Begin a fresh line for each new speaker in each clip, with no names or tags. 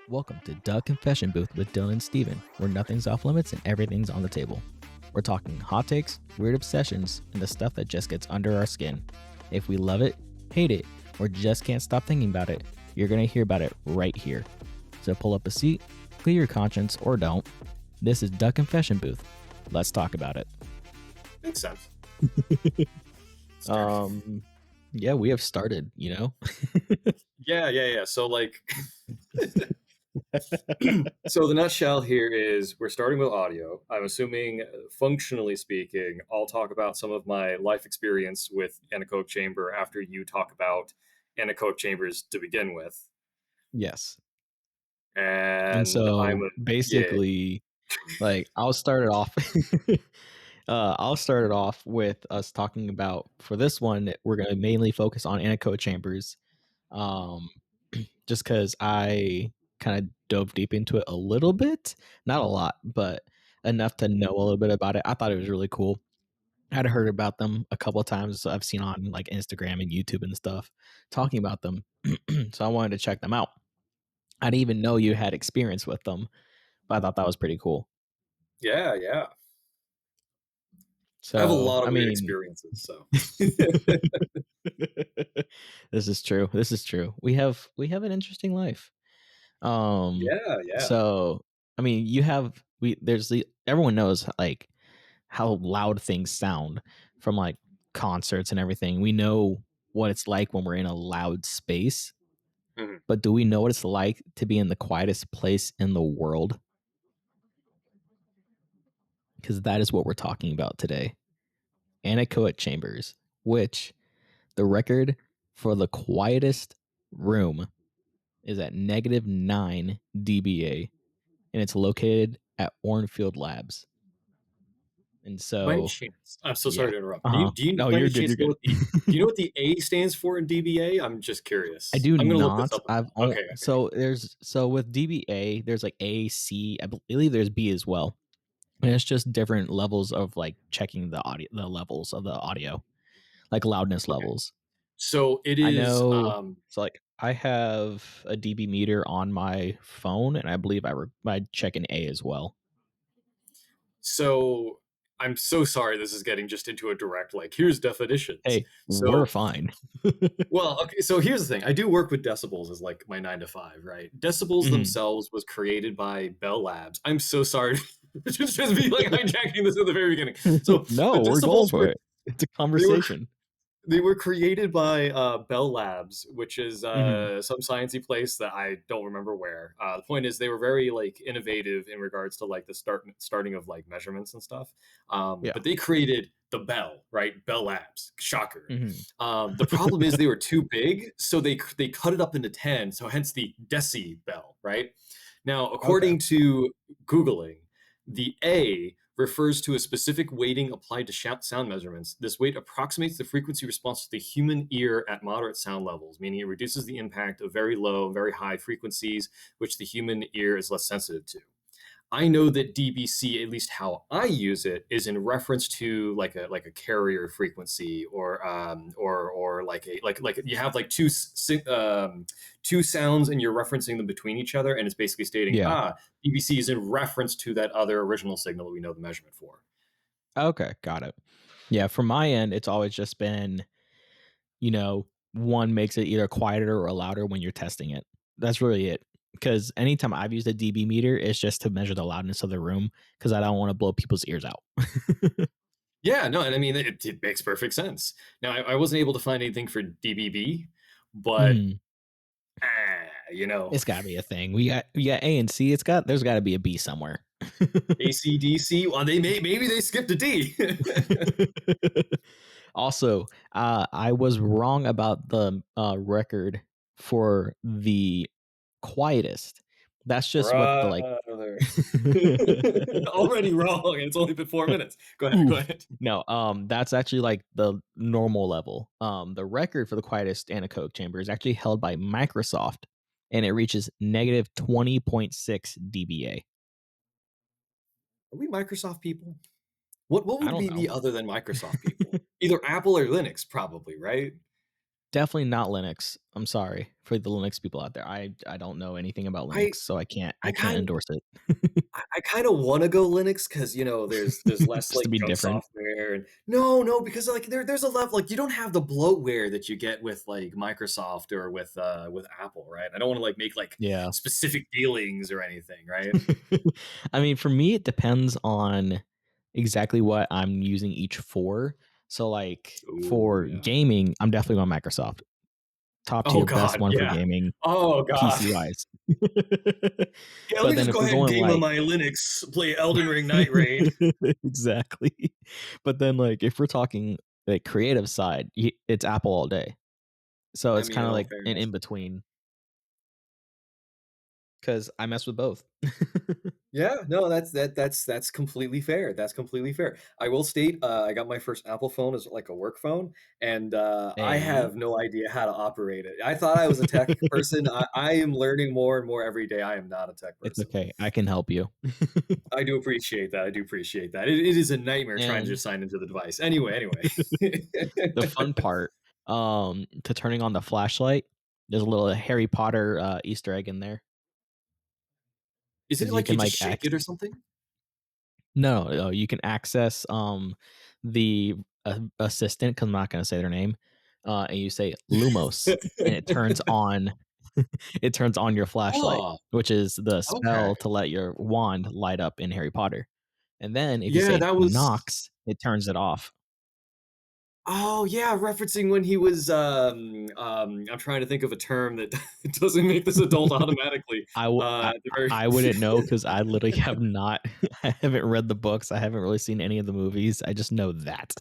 Welcome to Doug Confession Booth with Dylan and Steven, where nothing's off limits and everything's on the table. We're talking hot takes, weird obsessions, and the stuff that just gets under our skin. If we love it, hate it, or just can't stop thinking about it, you're going to hear about it right here. So pull up a seat, clear your conscience, or don't. This is Doug Confession Booth. Let's talk about it.
Makes sense.
Yeah, we have started,
Yeah. So so the nutshell here is we're starting with audio. I'm assuming, functionally speaking, I'll talk about some of my life experience with anechoic chamber after you talk about anechoic chambers to begin with.
Yes. And
And
so
yeah.
basically, I'll start it off. I'll start it off with us talking about, for this one, we're going to mainly focus on anechoic chambers. Um, just because I kind of dove deep into it a little bit, not a lot, but enough to know a little bit about it. I thought it was really cool. I'd heard about them a couple of times. So I've seen on like Instagram and YouTube and stuff talking about them. So I wanted to check them out. I didn't even know you had experience with them, but I thought that was pretty cool.
Yeah. I have a
So,
lot
I
of weird
mean,
experiences, so
this is true. This is true. We have an interesting life.
yeah.
So I mean, you have we there's the everyone knows like how loud things sound from like concerts and everything. We know what it's like when we're in a loud space,
Mhm.
but do we know what it's like to be in the quietest place in the world? Because that is what we're talking about today. Anechoic chambers, which the record for the quietest room is at -9 dBA, and it's located at Ornfield Labs. And
By any
so,
chance, I'm so
yeah.
sorry to interrupt.
Uh-huh.
Do you
No,
by any
you're good.
chance
You're
know
good.
do you know what the A stands for in DBA? I'm just
I
curious.
do
I'm gonna look this
not.
up. Okay.
So with DBA, there's like A, C. I believe there's B as well, and it's just different levels of like checking the audio, the levels of the audio, like loudness
Okay.
levels.
So it
I
is
know. So like I have a dB meter on my phone, and I believe I check an A as well.
so I'm so sorry this is getting just into a direct like here's definitions.
Hey, we're
So
fine.
well, okay, so here's the thing. I do work with decibels as like my 9 to 5, right? Decibels
Mhm.
themselves was created by Bell Labs. I'm so sorry to just be like hijacking this at the very beginning. So the
No, we're going
decibels
for it. It's a
they were
conversation.
They were created by Bell Labs, which is
Mhm.
some sciencey place that I don't remember where. The point is, they were very like innovative in regards to like the starting of like measurements and stuff.
Yeah.
But they created the Bell, right? Bell Labs, shocker.
Mhm.
The problem is they were too big, so they cut it up into 10. So hence the decibel, right? Now,
Okay.
according to Googling, the A refers to a specific weighting applied to sound measurements. This weight approximates the frequency response to the human ear at moderate sound levels, meaning it reduces the impact of very low and very high frequencies, which the human ear is less sensitive to. I know that DBC, at least how I use it, is in reference to like a carrier frequency or like you have like two sounds and you're referencing them between each other, and it's basically stating
Yeah.
DBC is in reference to that other original signal that we know the measurement for.
Okay, got it. Yeah, from my end, it's always just been, one makes it either quieter or louder when you're testing it. That's really it. Because anytime I've used a dB meter, it's just to measure the loudness of the room because I don't want to blow people's ears out.
Yeah, no, and I mean it makes perfect sense. Now I wasn't able to find anything for DBB, but
Mhm.
you know,
It's got to be a thing. We got A and C. There's got to be a B somewhere.
ACDC. Well, maybe they skipped a D.
Also, I was wrong about the record for the quietest. That's just what the like.
Brother. Already wrong, and it's only been 4 minutes. Go ahead. Go
Oof.
ahead.
No, that's actually like the normal level. The record for the quietest anechoic chamber is actually held by Microsoft, and it reaches -20.6 dBA.
Are we Microsoft people? What
I
would
don't
we
know.
be other than Microsoft people? Either Apple or Linux, probably, right?
Definitely not Linux. I'm sorry for the Linux people out there. I don't know anything about
I
Linux, so I
I
can't
kind
endorse it.
I kinda wanna go Linux because there's less,
Just to
like,
be
junk
different.
software and no, because, like, there's a level like, you don't have the bloatware that you get with, like, Microsoft or with Apple, right? I don't wanna, like, make, like,
Yeah.
specific dealings or anything, right?
I mean, for me, it depends on exactly what I'm using each for. So, like,
Ooh,
for
yeah.
gaming, I'm definitely on Microsoft. Top
Oh
tier, best
god,
one for
yeah.
gaming,
Oh god.
PC wise.
Yeah, let
But
me
then
just
if
go
we're
ahead and
going
game on
like
my Linux, play Elden Ring Night Rain.
exactly. But then, like, if we're talking like creative side, it's Apple all day. So
I
it's
mean,
kind
in
of
all
like an
fairness.
in between because I mess with both.
Yeah, no, that's completely fair. That's completely fair. I will state, I got my first Apple phone as like a work phone, and I
A
have no idea how to operate it. I thought I was a tech person. I am learning more and more every day. I am not a tech
it's
person.
okay. I can help you.
I do appreciate that. I do appreciate that. It is a nightmare trying to
And
just sign into the device. Anyway.
the fun part, to turning on the flashlight, there's a little Harry Potter Easter egg in there
Is it
because you
like you
can
just
like
shake it or something?
no, you can access the assistant because I'm not going to say their name, and you say Lumos, and it turns on it turns on your flashlight,
Oh,
which is the
okay.
spell to let your wand light up in Harry Potter. And then if you
Yeah,
say
that was
Nox, it turns it off.
oh, yeah, referencing when he was, I'm trying to think of a term that doesn't make this adult automatically,
I w
at the very
I wouldn't know because I literally have not I haven't read the books, I haven't really seen any of the movies, I just know that.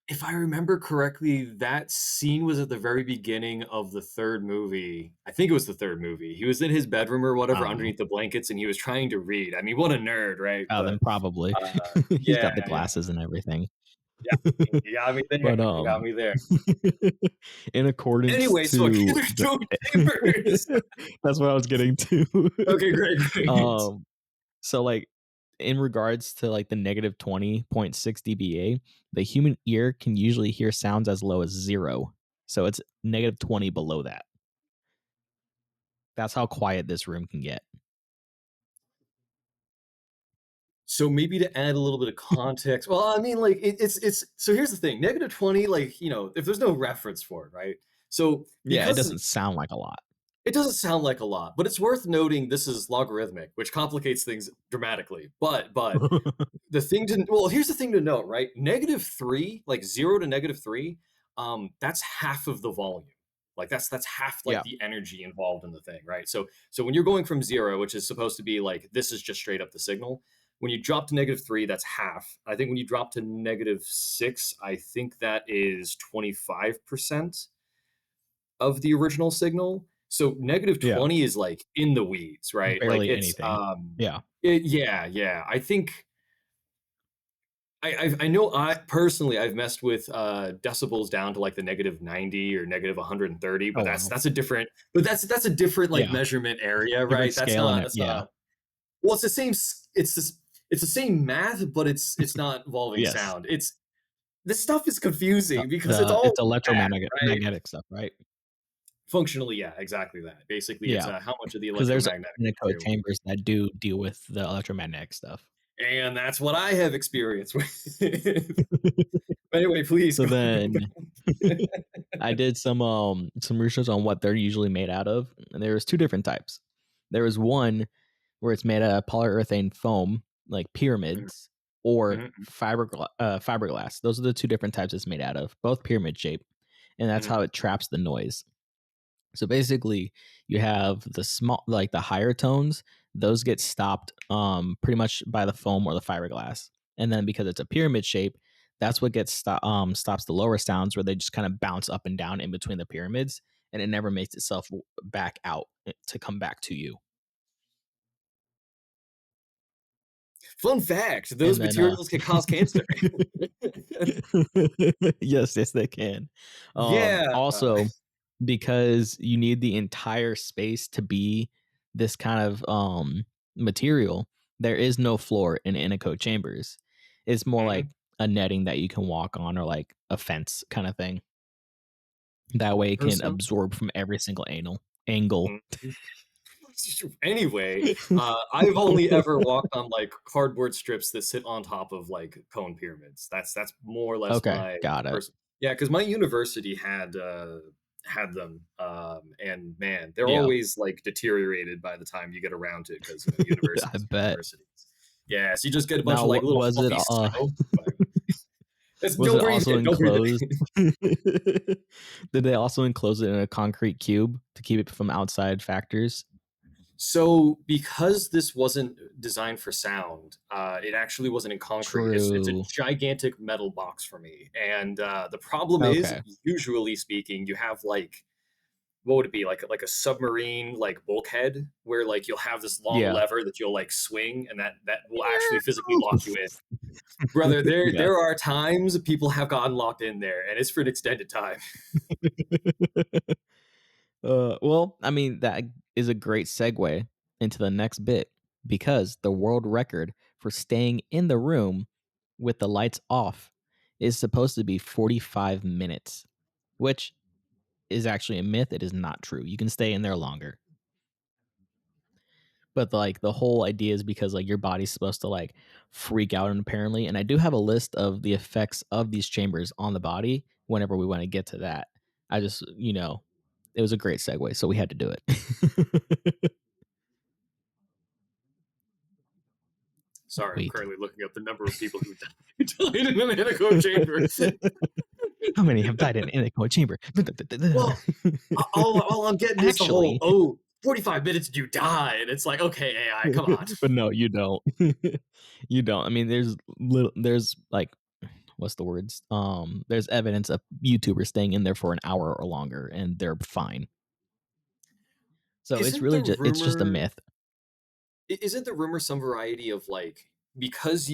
if I remember correctly, that scene was at the very beginning of the 3rd movie. I think it was the 3rd movie. He was in his bedroom or whatever
Oh,
underneath the blankets, and he was trying to read. I mean, what a nerd, right?
oh, then
But,
probably. He's
yeah,
got the
yeah.
glasses and everything.
Yeah, you got me there,
But,
you got me there.
in accordance
Anyway, so again,
to
there's
the
no chambers.
that's what I was getting to.
Okay, great, great.
Um, so, like, in regards to, like, the -20.6 dBA, the human ear can usually hear sounds as low as 0. So it's -20 below that. That's how quiet this room can get.
So maybe to add a little bit of context, well, I mean, like it's so here's the thing, -20, like if there's no reference for it, right? So
Yeah, it
because
doesn't sound like a lot.
it doesn't sound like a lot, but it's worth noting this is logarithmic, which complicates things dramatically. But the thing to well, here's the thing to note, right? -3, like 0 to -3, that's half of the volume. Like that's half like
Yeah,
the energy involved in the thing, right? So when you're going from 0, which is supposed to be like this is just straight up the signal, when you drop to -3, that's half. I think when you drop to -6, I think that is 25% of the original signal. So negative
yeah,
20 is like in the weeds, right? Like
barely anything. Yeah.
yeah, yeah. I think I know I personally I've messed with decibels down to like the -90 or -130,
Oh,
but
wow.
that's a different like
Yeah,
measurement area,
different
right?
scale and it
That's not
yeah.
a well, it's the same it's the same math, but it's not involving
Yes.
sound. It's this stuff is confusing because it's
The
all
it's
math,
electromagnetic
right?
magnetic stuff, right?
Functionally, yeah, exactly that. Basically, it's
Yeah,
how much of the
because there's
electromagnetic we
anechoic
do.
chambers that do deal with the electromagnetic stuff.
And that's what I have experience with. Anyway, please
So
go.
then I did some research on what they're usually made out of, and there's 2 different types. There is one where it's made out of polyurethane foam, like
Mhm,
pyramids, or
mhm,
fiberglass. Those are the 2 different types it's made out of, both pyramid shape, and that's
mhm.
how it traps the noise. So basically, you have the small, like the higher tones, those get stopped pretty much by the foam or the fiberglass. And then because it's a pyramid shape, that's what stops the lower sounds where they just kind of bounce up and down in between the pyramids, and it never makes itself back out to come back to you.
Fun fact, those
And then
materials can cause cancer.
yes, yes, they can.
Yeah.
Also, because you need the entire space to be this kind of material, there is no floor in anechoic chambers. It's more like
Mhm.
a netting that you can walk on or like a fence kind of thing. That way it can
Personal.
absorb from every single angle.
Mhm. Anyway, I've only ever walked on like cardboard strips that sit on top of like cone pyramids. That's more or less
Okay,
my
got it.
person. Yeah, because my university had them, and man, they're
Yeah.
always like deteriorated by the time you get around to it because
I
universities are
bet.
universities. Yeah, so you just get a bunch
Now,
of like
what
little
was it,
fluffy snow. But
was
don't
it
breathe
also
in, don't breathe it
enclosed?
in.
Did they also enclose it in a concrete cube to keep it from outside factors?
So, because this wasn't designed for sound, it actually wasn't in concrete. It's a
True.
gigantic metal box for me, and the problem is,
Okay.
usually speaking, you have like what would it be like a submarine like bulkhead where like you'll have this long
Yeah.
lever that you'll like swing, and that will actually physically lock you in. Brother,
Yeah.
there are times people have gotten locked in there, and it's for an extended time.
Well, I mean, that is a great segue into the next bit because the world record for staying in the room with the lights off is supposed to be 45 minutes, which is actually a myth. It is not true. You can stay in there longer. But like the whole idea is because like your body's supposed to like freak out and apparently. And I do have a list of the effects of these chambers on the body whenever we want to get to that. I just, it was a great segue, so we had to do it.
Sorry, I'm
Wait.
currently looking up the number of people who died in an anechoic chamber.
How many have died in a cold chamber?
Well, all I'm getting is the whole,
Actually,
"Oh, 45 minutes and you die," and it's like, "Okay, AI, come on."
but no, you don't. You don't. I mean, there's like, what's the words? There's evidence of YouTubers staying in there for an hour or longer, and they're fine. So it's
Isn't
really
the
it's just a
rumor
myth.
isn't the rumor some variety of like because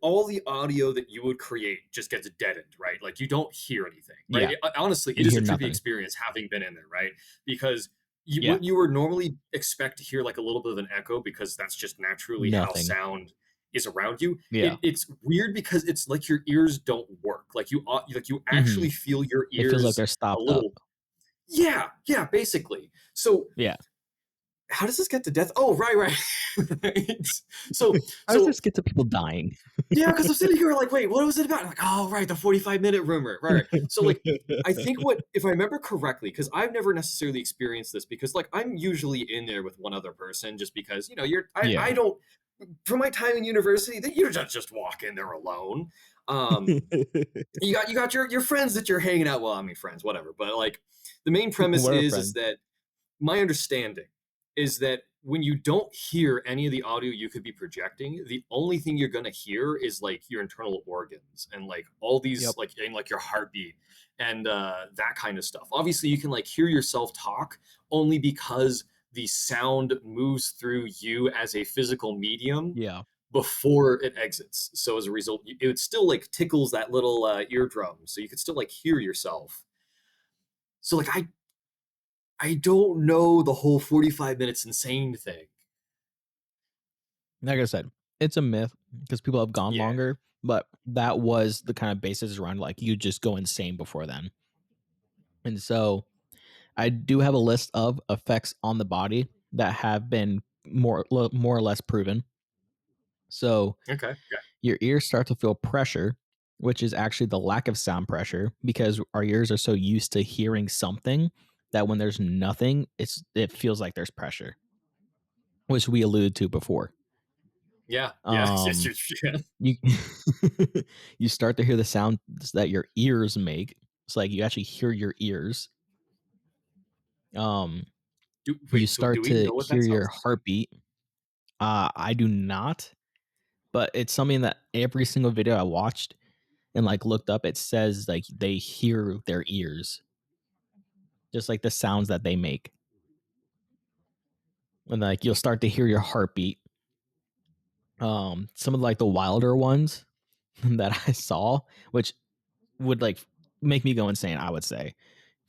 all the audio that you would create just gets deadened, right? Like you don't hear anything, right?
Yeah,
Honestly, it
you
is
hear
a trippy
nothing.
experience having been in there, right? Because
Yeah,
what you would normally expect to hear like a little bit of an echo because that's just naturally how
nothing.
sound is around you.
Yeah.
It's weird because it's like your ears don't work. Like you
Hmm.
actually feel your
It feels like
ears
they're
a
stopped up.
little. Yeah, yeah, basically. So
Yeah.
how does this get to death? Oh, right, right. Right. So,
How does
so
this get to people dying?
yeah, because I'm sitting here like, wait, what was it about? I'm like, oh, right, the 45-minute rumor. Right, right. So, like, I think if I remember correctly, because I've never necessarily experienced this, because like I'm usually in there with one other person, just because I
Yeah.
don't from my time in university that you don't just walk in there alone. Um, you got your friends that you're hanging out. Well, I mean friends, whatever. But like the main premise
What a
is
friend.
that my understanding is that when you don't hear any of the audio you could be projecting, the only thing you're going to hear is like your internal organs and like all these
Yep.
like and like your heartbeat and that kind of stuff. Obviously, you can like hear yourself talk only because the sound moves through you as a physical medium
Yeah.
before it exits. So as a result, it still like tickles that little eardrum, so you could still like hear yourself. So like I don't know the whole 45 minutes insane thing.
Like I said, it's a myth because people have gone
Yeah.
longer, but that was the kind of basis around like you just go insane before then. And so I do have a list of effects on the body that have been more or less proven. So
Okay. Yeah.
your ears start to feel pressure, which is actually the lack of sound pressure because our ears are so used to hearing something that when there's nothing, it feels like there's pressure, which we alluded to before.
Yeah. Yeah. Yes,
Um,
yeah.
you you start to hear the sounds that your ears make. It's like you actually hear your ears. Um, you
Wait. So do
start
we
to
know what
hear
that
your
sounds like?
heartbeat. I do not, but it's something that every single video I watched and like looked up, it says like they hear their ears, just like the sounds that they make. And like you'll start to hear your heartbeat. Some of like the wilder ones that I saw, which would like make me go insane, I would say.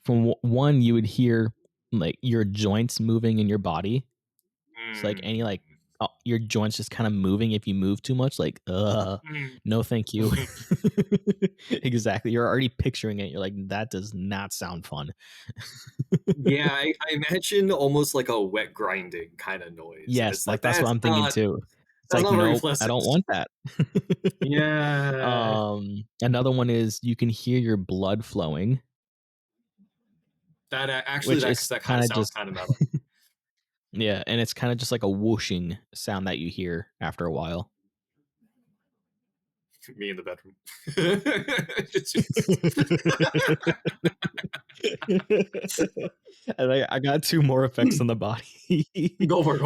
From one, you would hear like your joints moving in your body. So like any like
Mm.
your joints just kinda moving if you move too much, like,
Mm.
no, thank you." Exactly, you're already picturing it, you're like, "That does not sound fun."
Yeah, I imagine almost like a wet grinding kinda noise, and
Yes,
it's
like,
like,
that's what I'm thinking too. It's
that's
like,
not very
"Nope, I
pleasant.
don't want that."
Yeah.
Another one is you can hear your blood flowing,
Actually,
which is
that kinda
kinda
sounds
just
kinda metal.
yeah, and it's kinda just like a whooshing sound that you hear after a while.
Me in the bedroom. It's just
And I got 2 more effects on the body.
go for it,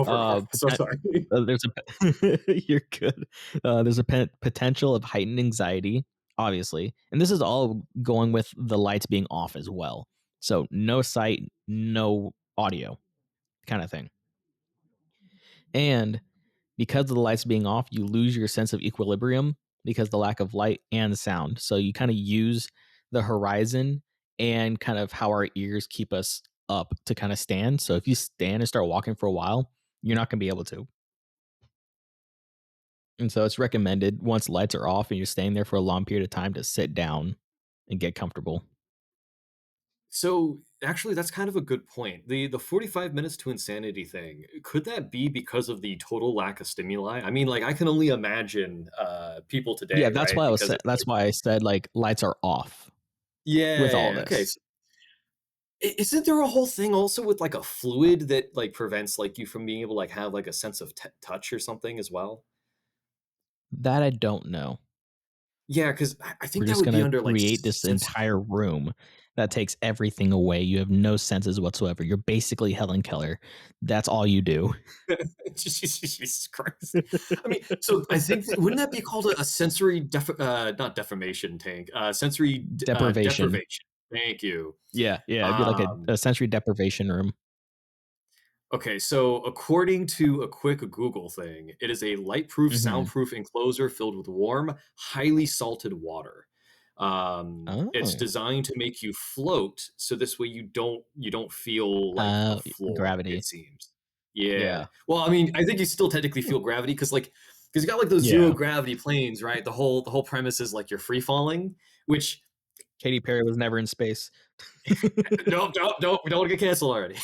so
Poten
sorry.
there's a you're good. There's a potential of heightened anxiety, obviously, and this is all going with the lights being off as well. So, no sight, no audio kinda thing. And because of the lights being off, you lose your sense of equilibrium because the lack of light and sound. So you kind of use the horizon and kind of how our ears keep us up to kind of stand. So if you stand and start walking for a while, you're not going to be able to. And so it's recommended once lights are off and you're staying there for a long period of time to sit down and get comfortable.
So, actually, that's kind of a good point. The 45 minutes to insanity thing, could that be because of the total lack of stimuli? I mean, like, I can only imagine, people
Yeah,
today, right? Because it's
that's
like
why I said like lights are off with all
okay,
this.
isn't there a whole thing also with, like, a fluid that, like, prevents, like, you from being able to, like, have, like, a sense of touch or something as well?
That I don't know.
Yeah, because I
We're
think that
just
would be
gonna
under, like,
create this entire room that takes everything away. You have no senses whatsoever. You're basically Helen Keller. That's all you do.
Jesus Christ. I mean, so I think that wouldn't that be called a sensory not defamation tank, sensory
Deprivation.
deprivation. Thank you.
Yeah, it'd be like
Um,
a sensory deprivation room.
okay, so according to a quick Google thing, it is a lightproof,
Mhm.
soundproof enclosure filled with warm, highly salted water. It's
Oh.
designed to make you float, so this way you don't feel like the floor, it
Gravity.
seems. Yeah.
Yeah.
Well, I mean, I think you still technically feel gravity because you got like those zero
Yeah.
gravity planes, right? The whole premise is like you're free falling, which
Katy Perry was never in space.
no, we don't want to get canceled already.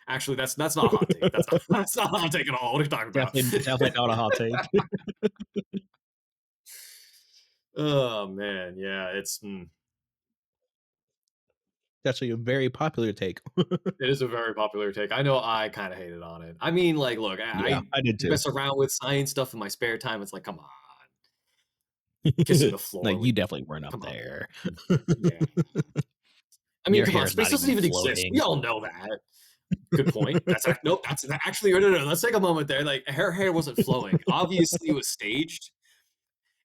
Actually, that's not a hot take. That's not a hot take at all. What are you talking about?
Definitely not a hot take.
Oh man, yeah,
It's actually a very popular take.
it is a very popular take. I know I kind of hated on it. I mean, like, look,
Yeah,
I
I did too.
mess around with science stuff in my spare time. It's like, come on, kissing the floor
Like,
with,
you definitely weren't up
come on.
there.
Yeah, I mean,
Your
come on,
hair's
space
not
doesn't
even
even exist. We
floating.
all know that. Good point. No, that's actually no. Let's take a moment there. Like, her hair wasn't flowing. Obviously, it was staged.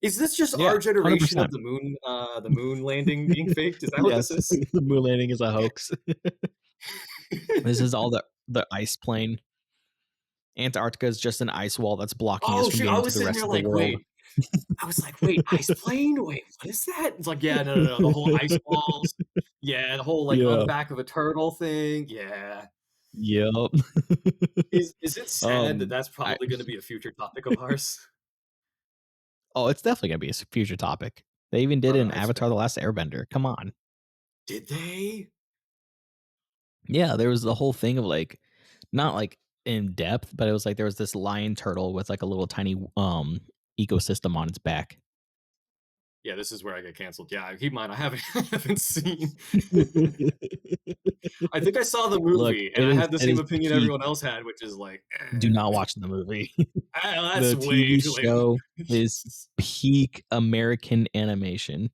Is this just
Yeah,
our generation of
100%.
the moon landing being faked? Is that what this
Yes,
is?
the moon landing is a hoax. This is all the ice plane. Antarctica is just an ice wall that's blocking us
Oh
from
shoot! I
getting to
was
the
sitting
rest
there
of the
like,
world.
wait. I was like, wait, ice plane? Wait, what is that? It's like, yeah, no. The whole ice walls. Yeah, the whole like on
Yeah.
the back of a turtle thing. Yeah.
Yep.
Is it sad that that's
I
probably going to be a future topic of ours?
oh, it's definitely gonna be a future topic. They even did it in
I expect.
Avatar: The Last Airbender. Come on.
Did they?
Yeah, there was the whole thing of, like not, like, in depth, but it was like there was this lion turtle with, like, a little tiny, ecosystem on its back.
Yeah, this is where I get canceled. Yeah, keep in mind, I haven't I haven't seen. I think I saw the
Look,
movie, and I had the
it
same
is
opinion
peak.
everyone else had, which is like,
Do not watch the movie.
that's
The
way
TV
too late.
show is peak American animation.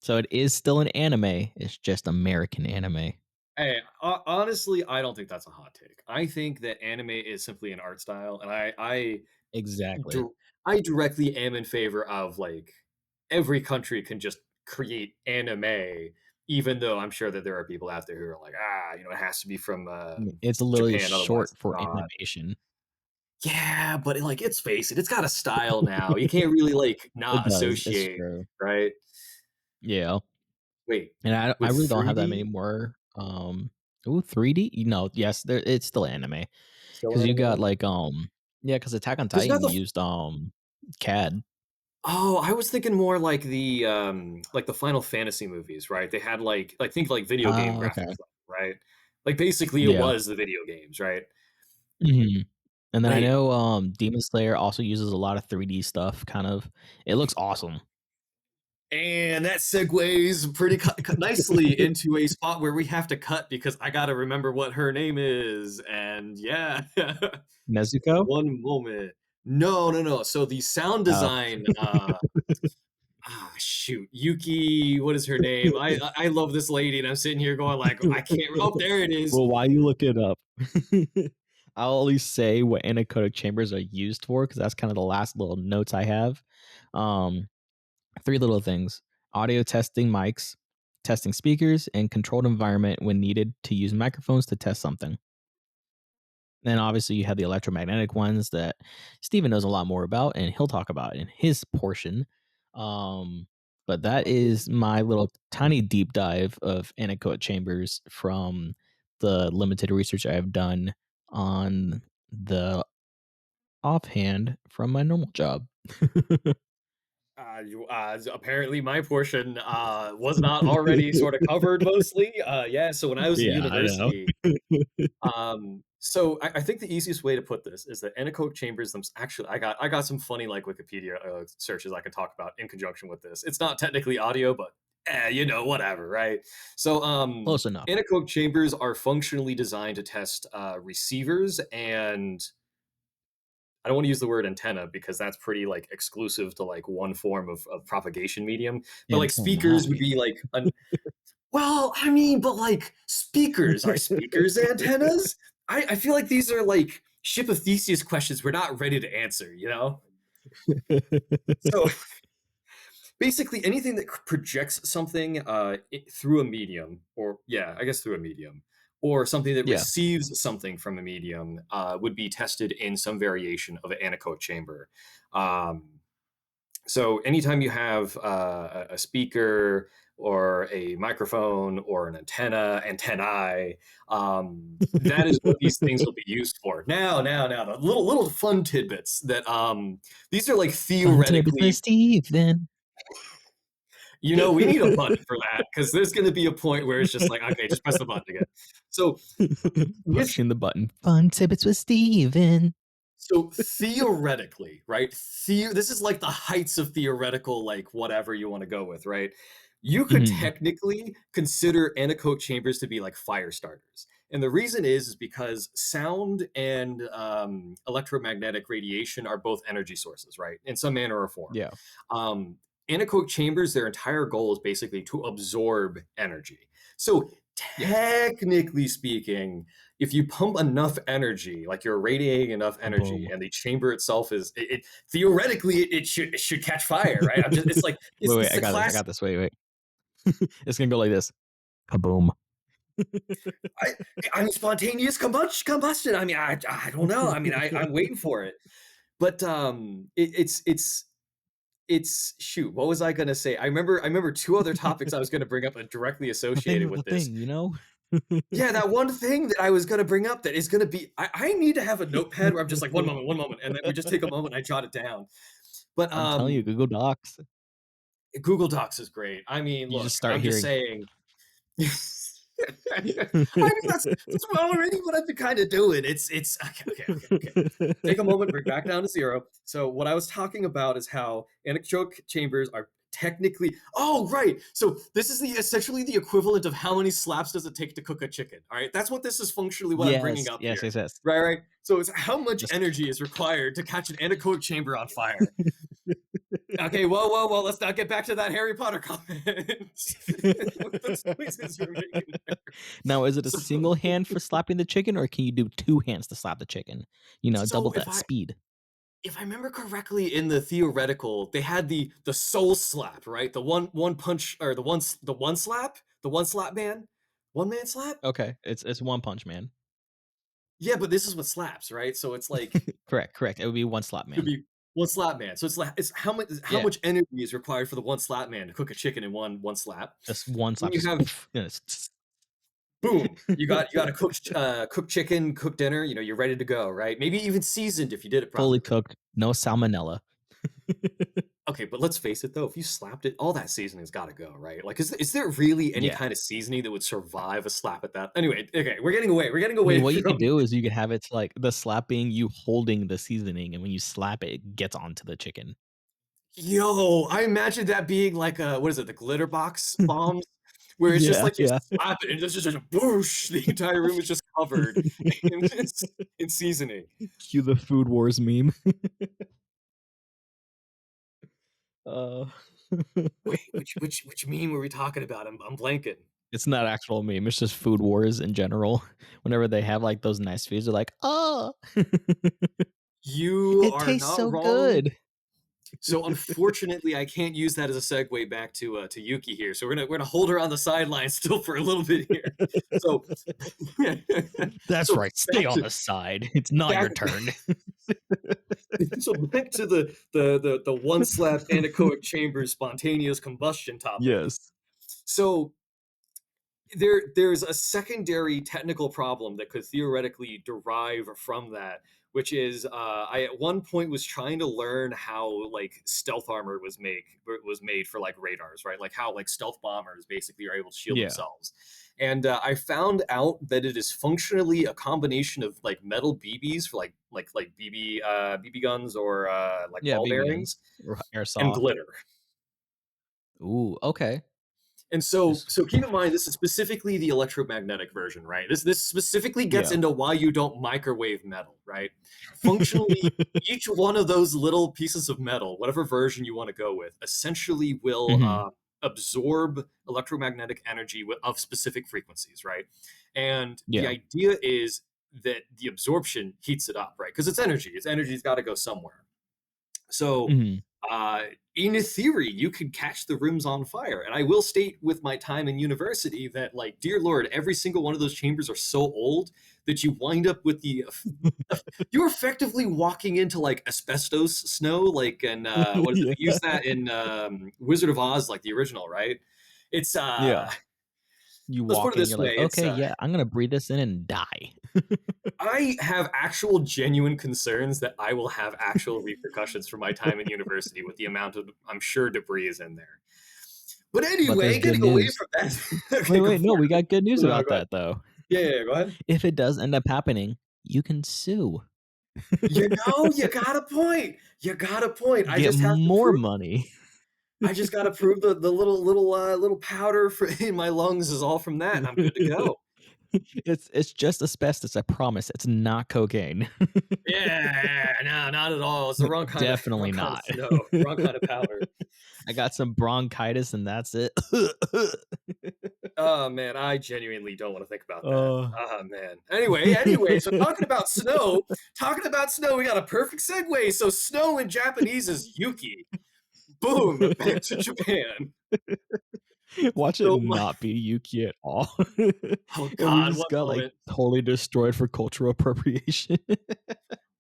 So it is still an anime, it's just American anime.
Hey, honestly, I don't think that's a hot take. I think that anime is simply an art style, and
Exactly.
dir- I directly am in favor of like every country can just create anime, even though I'm sure that there are people out there who are like, it has to be from
It's literally
Japan, otherwise
short
it's
for
not.
animation.
Yeah, but like, let's face it, it's got a style now. You can't really like
It
not
does, it's
associate,
true.
right?
Yeah,
Wait,
and I
with
really don't have that many
3D?
more, ooh, 3D? No, yes, there it's still anime.
Killing
because you got,
anyone?
like, yeah, because Attack on
'Cause you got
Titan
the f
used, CAD.
Oh, I was thinking more like the Final Fantasy movies, right? They had think like video game
Ah, okay.
graphics, right? Like, basically, it
Yeah.
was the video games, right?
Mhm. And then I
Wait,
know, Demon Slayer also uses a lot of 3D stuff, kind of. It looks awesome.
and that segues pretty nicely into a spot where we have to cut because I gotta remember what her name is, and yeah.
Nezuko?
One moment. No, no, no. So the sound
Oh.
design, shoot, Yuki, what is her name? I love this lady, and I'm sitting here going like, I can't. Oh, there it is.
Well, while you look it up, I'll at least say what anechoic chambers are used for, because that's kind of the last little notes I have. Um, 3 little things: audio testing mics, testing speakers, and controlled environment when needed to use microphones to test something. Then obviously you have the electromagnetic ones that Steven knows a lot more about, and he'll talk about in his portion. Um, but that is my little tiny deep dive of anechoic chambers from the limited research I have done on the offhand from my normal job.
Apparently, my portion was not already sort of covered mostly. Yeah. So when I was in
Yeah, I know.
university, I think the easiest way to put this is that anechoic chambers actually I got some funny like Wikipedia searches I can talk about in conjunction with this. It's not technically audio, but whatever, right? So
Close enough.
anechoic chambers are functionally designed to test receivers and I don't want to use the word antenna because that's pretty like exclusive to like one form of propagation medium. But like
Antennae.
speakers would be like well, I mean, but like speakers, are speakers antennas? I feel like these are like ship of Theseus questions we're not ready to answer, you know? So basically anything that projects something through a medium, or yeah, I guess through a medium, or something that
Yeah.
receives something from a medium would be tested in some variation of an anechoic chamber. Um, so anytime you have a speaker or a microphone or an antennae, that is what these things will be used for. Now, the little fun tidbits that these are like
Fun tidbits with
theoretically.
Steven.
We need a button for that because there's going to be a point where it's just like, okay, just press the button again. So with
Pushing the button. Fun tidbits with Steven.
So theoretically, right? This is like the heights of theoretical, like whatever you want to go with, right? You could
Mhm.
technically consider anechoic chambers to be like fire starters. And the reason is because sound and electromagnetic radiation are both energy sources, right? In some manner or form.
Yeah.
Um, Anechoic chambers, their entire goal is basically to absorb energy. So
Yeah.
technically speaking, if you pump enough energy, like you're radiating enough energy,
Kaboom.
and the chamber itself theoretically it should catch fire, right? I'm just it's like
Wait, wait,
it's
I
the
got this. I
class.
got this. Wait, wait. It's gonna go like this. Kaboom.
I I mean spontaneous combustion. I mean I don't know. I mean I'm waiting for it, but it's shoot. What was I gonna say? I remember two other topics I was gonna bring up and directly
The thing
associated
of the
with this.
thing, you know?
Yeah, that one thing that I was gonna bring up that is gonna be I need to have a notepad where I'm just like, one moment," and then we just take a moment and I jot it down. But,
I'm telling you, Google Docs.
Google Docs is great. I mean,
You just
look,
start
I'm just
hearing
saying. I mean, that's already what I've been kinda doing. It's okay, okay, okay, okay. Take a moment, bring back down to 0. So what I was talking about is how anechoic chambers are technically oh, right! So this is essentially the equivalent of how many slaps does it take to cook a chicken, alright? That's what this is functionally what I'm bringing
Yes,
up
yes,
here.
yes, yes.
Right, right? So it's how much
Just
energy is required to catch an anechoic chamber on fire. Okay, whoa, let's not get back to that Harry Potter comment with the noises you're making there.
Now, is it a
So
single hand for slapping the chicken, or can you do 2 hands to slap the chicken? You know, double
so
that speed.
if I remember correctly in the theoretical, they had the soul slap, right? The one punch or the one slap man, one man slap.
Okay, it's One Punch Man.
Yeah, but this is what slaps, right? So it's like
Correct, correct. It would be one slap
could
man.
be one slap man. So it's like it's how
Yeah,
much energy is required for the one slap man to cook a chicken in one slap.
just one
Then
slap,
you
just
have
poof, and it's
Boom. You got a cooked chicken, cooked dinner. You're ready to go, right? Maybe even seasoned if you did it
Fully
properly.
cooked, no salmonella.
Okay, but let's face it though, if you slapped it, all that seasoning's got to go, right? Like, is there really any
Yeah.
kind of seasoning that would survive a slap at that? Anyway, okay, we're getting away. We're getting
I mean,
away
what you could
from.
do is you could have it to, like, the slap being you holding the seasoning, and when you slap it, it gets onto the chicken.
Yo, I imagine that being like a what is it, the glitter box bombs, where it's just
Yeah,
like you
yeah.
slap it and it's just a boosh, the entire room is just covered in seasoning.
Cue the Food Wars meme. Uh,
Wait, which meme were we talking about? I'm blanking.
it's not actual meme, it's just Food Wars in general. Whenever they have, like, those nice foods, they're like, "Oh,
You
it
are
tastes
not
so
wrong.
good."
So unfortunately, I can't use that as a segue back to Yuki here. So we're gonna hold her on the sidelines still for a little bit here. So
That's
so
right, stay
back
on
to
the side. It's not
back
your turn.
so back to the one slap anechoic chamber spontaneous combustion topic.
Yes.
So there's a secondary technical problem that could theoretically derive from that, which is I at one point was trying to learn how like stealth armor was made for like radars, right? Like how like stealth bombers basically are able to shield
Yeah.
themselves. And I found out that it is functionally a combination of like metal BBs for like BB guns or like
Yeah,
ball
BB guns
bearings
or
and
airsoft.
glitter.
Ooh, okay.
And so
Just
so keep in mind this is specifically the electromagnetic version, right? This specifically gets
yeah.
into why you don't microwave metal, right? Functionally, each one of those little pieces of metal, whatever version you want to go with, essentially will
Mhm.
absorb electromagnetic energy of specific frequencies, right? And the
Yeah.
idea is that the absorption heats it up, right? Because it's energy. It's energy's got to go somewhere. So,
Mhm.
uh, in theory, you could catch the rooms on fire. And I will state with my time in university that, like, dear Lord, every single one of those chambers are so old that you wind up with you're effectively walking into like asbestos snow, like, and what is it?
Yeah.
They use that in Wizard of Oz, like the original, right? It's,
Yeah. You
let's put
walk
it
in, you're
this way.
like, "Okay, yeah, I'm gonna breathe this in and die."
I have actual genuine concerns that I will have actual repercussions for my time in university with the amount of, I'm sure, debris is in there. But
But there's
anyway,
good
getting away
news.
from that. Okay,
Wait,
go
wait, no,
for
we
it.
got good news
No,
about
go ahead.
that, though.
Yeah, go ahead.
If it does end up happening, you can sue.
You got a point. You got a point. I
Get
just have to
more
prove.
money.
I just got to prove the little powder in my lungs is all from that, and I'm good to go.
It's just asbestos, I promise, it's not cocaine.
Yeah, no, not at all. It's the wrong
Definitely
kind of
not.
snow, wrong kind of powder.
I got some bronchitis and that's it.
Oh man, I genuinely don't want to think about that.
Uh.
Oh man. Anyway, so talking about snow, we got a perfect segue. So snow in Japanese is yuki. Boom, back to Japan.
Watch it
So my
not be Yuki at all.
oh
And we
god,
just
one
got, like,
moment.
totally destroyed for cultural appropriation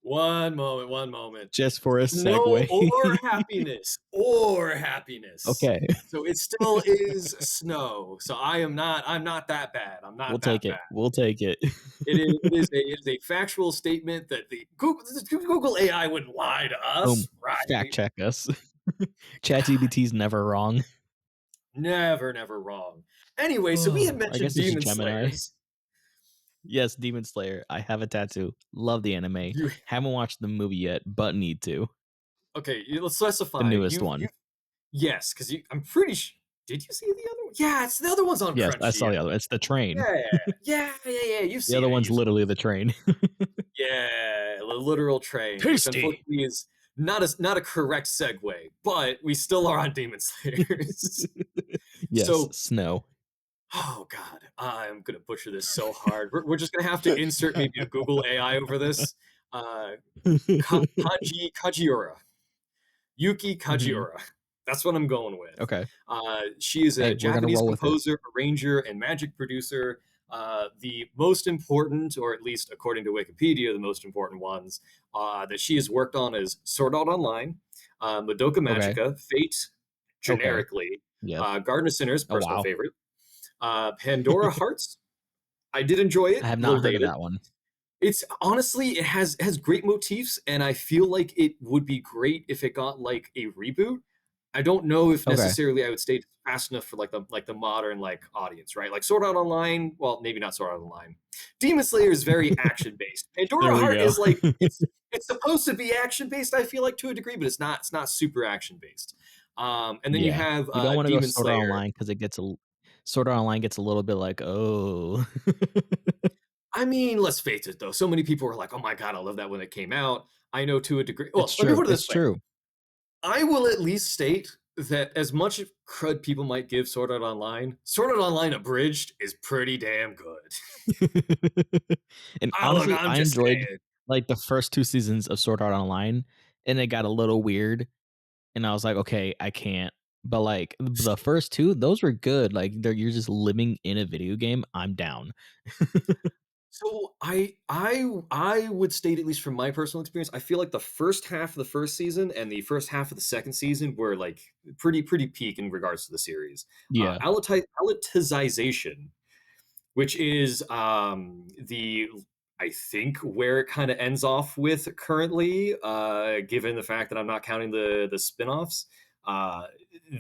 One moment.
just for a
Snow
segue.
or happiness. Or happiness.
Okay,
So it still is snow. So I'm not that bad. I'm
we'll
not
take
that
it,
bad.
we'll take it.
It is a factual statement that the Google AI wouldn't lie to
Boom,
us,
fact
right?
check us.
God,
ChatGPT's never wrong.
never wrong. Anyway, so we had
Oh, I
mentioned
guess it's
Demon
Gemini.
Slayers.
Yes, Demon Slayer, I have a tattoo, love the anime,
You
haven't watched the movie yet, but need to.
okay? Let's
The
specify.
newest
You
one.
yes, because I'm pretty sure. Did you see the other one? Yeah, it's the other one's on
Yes, I saw
Crunchy.
the other one, it's the train.
Yeah, yeah. You've
The
seen
other
it.
one's literally the train.
Yeah, the literal train, which
Tasty!
unfortunately is not a correct segue, but we still are on Demon Slayers.
Yes,
So
snow.
oh god, I'm gonna butcher this so hard. We're just gonna have to insert maybe a Google AI over this. Uh, Kajiura, Yuki
Mhm.
Kajiura. That's what I'm going with.
Okay.
She is a
Hey, we're gonna
Japanese
roll with it.
composer, arranger, and magic producer. The most important, or at least according to Wikipedia, the most important ones that she has worked on is Sword Art Online, Madoka
Okay.
Magica, Fate,
Okay.
generically,
Yes.
Garden of Sinners,
Oh,
personal
wow.
favorite, Pandora Hearts, I did enjoy
I
it,
have not heard of
related.
that one.
It's honestly, it has great motifs, and I feel like it would be great if it got like a reboot. I don't know if
Okay.
necessarily I would stay fast enough for like the modern like audience, right? Like Sword Art Online, well, maybe not Sword Art Online. Demon Slayer is very action based.
There
Pandora
we
Heart
go.
is like it's supposed to be action based. I feel like to a degree, but it's not super action based. And then you
Yeah.
have
You don't wanna go
Demon
Sword Art
Slayer.
Online because it gets a l Sword Art Online gets a little bit like, "Oh."
I mean, let's face it though. So many people were like, "Oh my god, I love that when it came out." I know to a degree.
It's
Well, let me
true,
put it
it's
this way:
true.
I will at least state that as much crud people might give Sword Art Online Abridged is pretty damn good.
And
I look,
honestly,
I'm
I
just
enjoyed,
saying.
like, the first 2 seasons of Sword Art Online, and it got a little weird, and I was like, "Okay, I can't." But, like, the first 2, those were good, like, you're just living in a video game, I'm down.
So I would state, at least from my personal experience, I feel like the first half of the first season and the first half of the second season were like pretty peak in regards to the series.
Yeah.
Aletization, which is the I think where it kind of ends off with currently, given the fact that I'm not counting the spin-offs. Uh,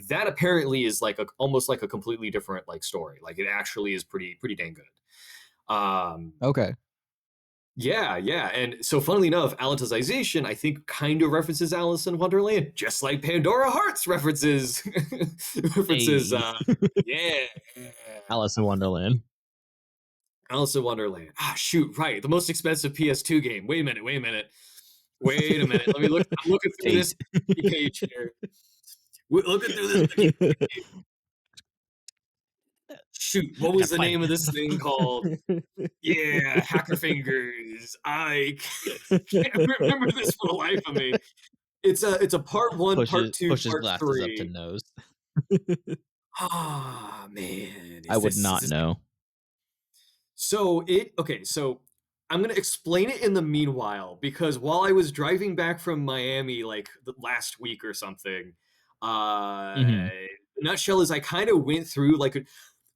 that apparently is like almost like a completely different like story. Like it actually is pretty dang good. Um,
Okay.
yeah, yeah. And so funnily enough, Aletization, I think, kind of references Alice in Wonderland, just like Pandora Hearts references references
Hey.
yeah.
Alice in Wonderland.
Alice in Wonderland. Ah, shoot, right. The most expensive PS2 game. Wait a minute, wait a minute. Wait a minute. Let me look. I'm looking through this
Fate.
wiki page here. We're looking through this wiki page. Shoot, what
I gotta
was the
find
name of this thing called?
it.
Yeah, Hacker Fingers. I can't remember this for the life of me. It's a part one, part two,
Pushes
part
glasses up to
three.
nose.
Ah, man,
I would
is
not
this
know.
so it okay, so I'm gonna explain it in the meanwhile because while I was driving back from Miami like the last week or something,
Mhm.
the nutshell is I kind of went through like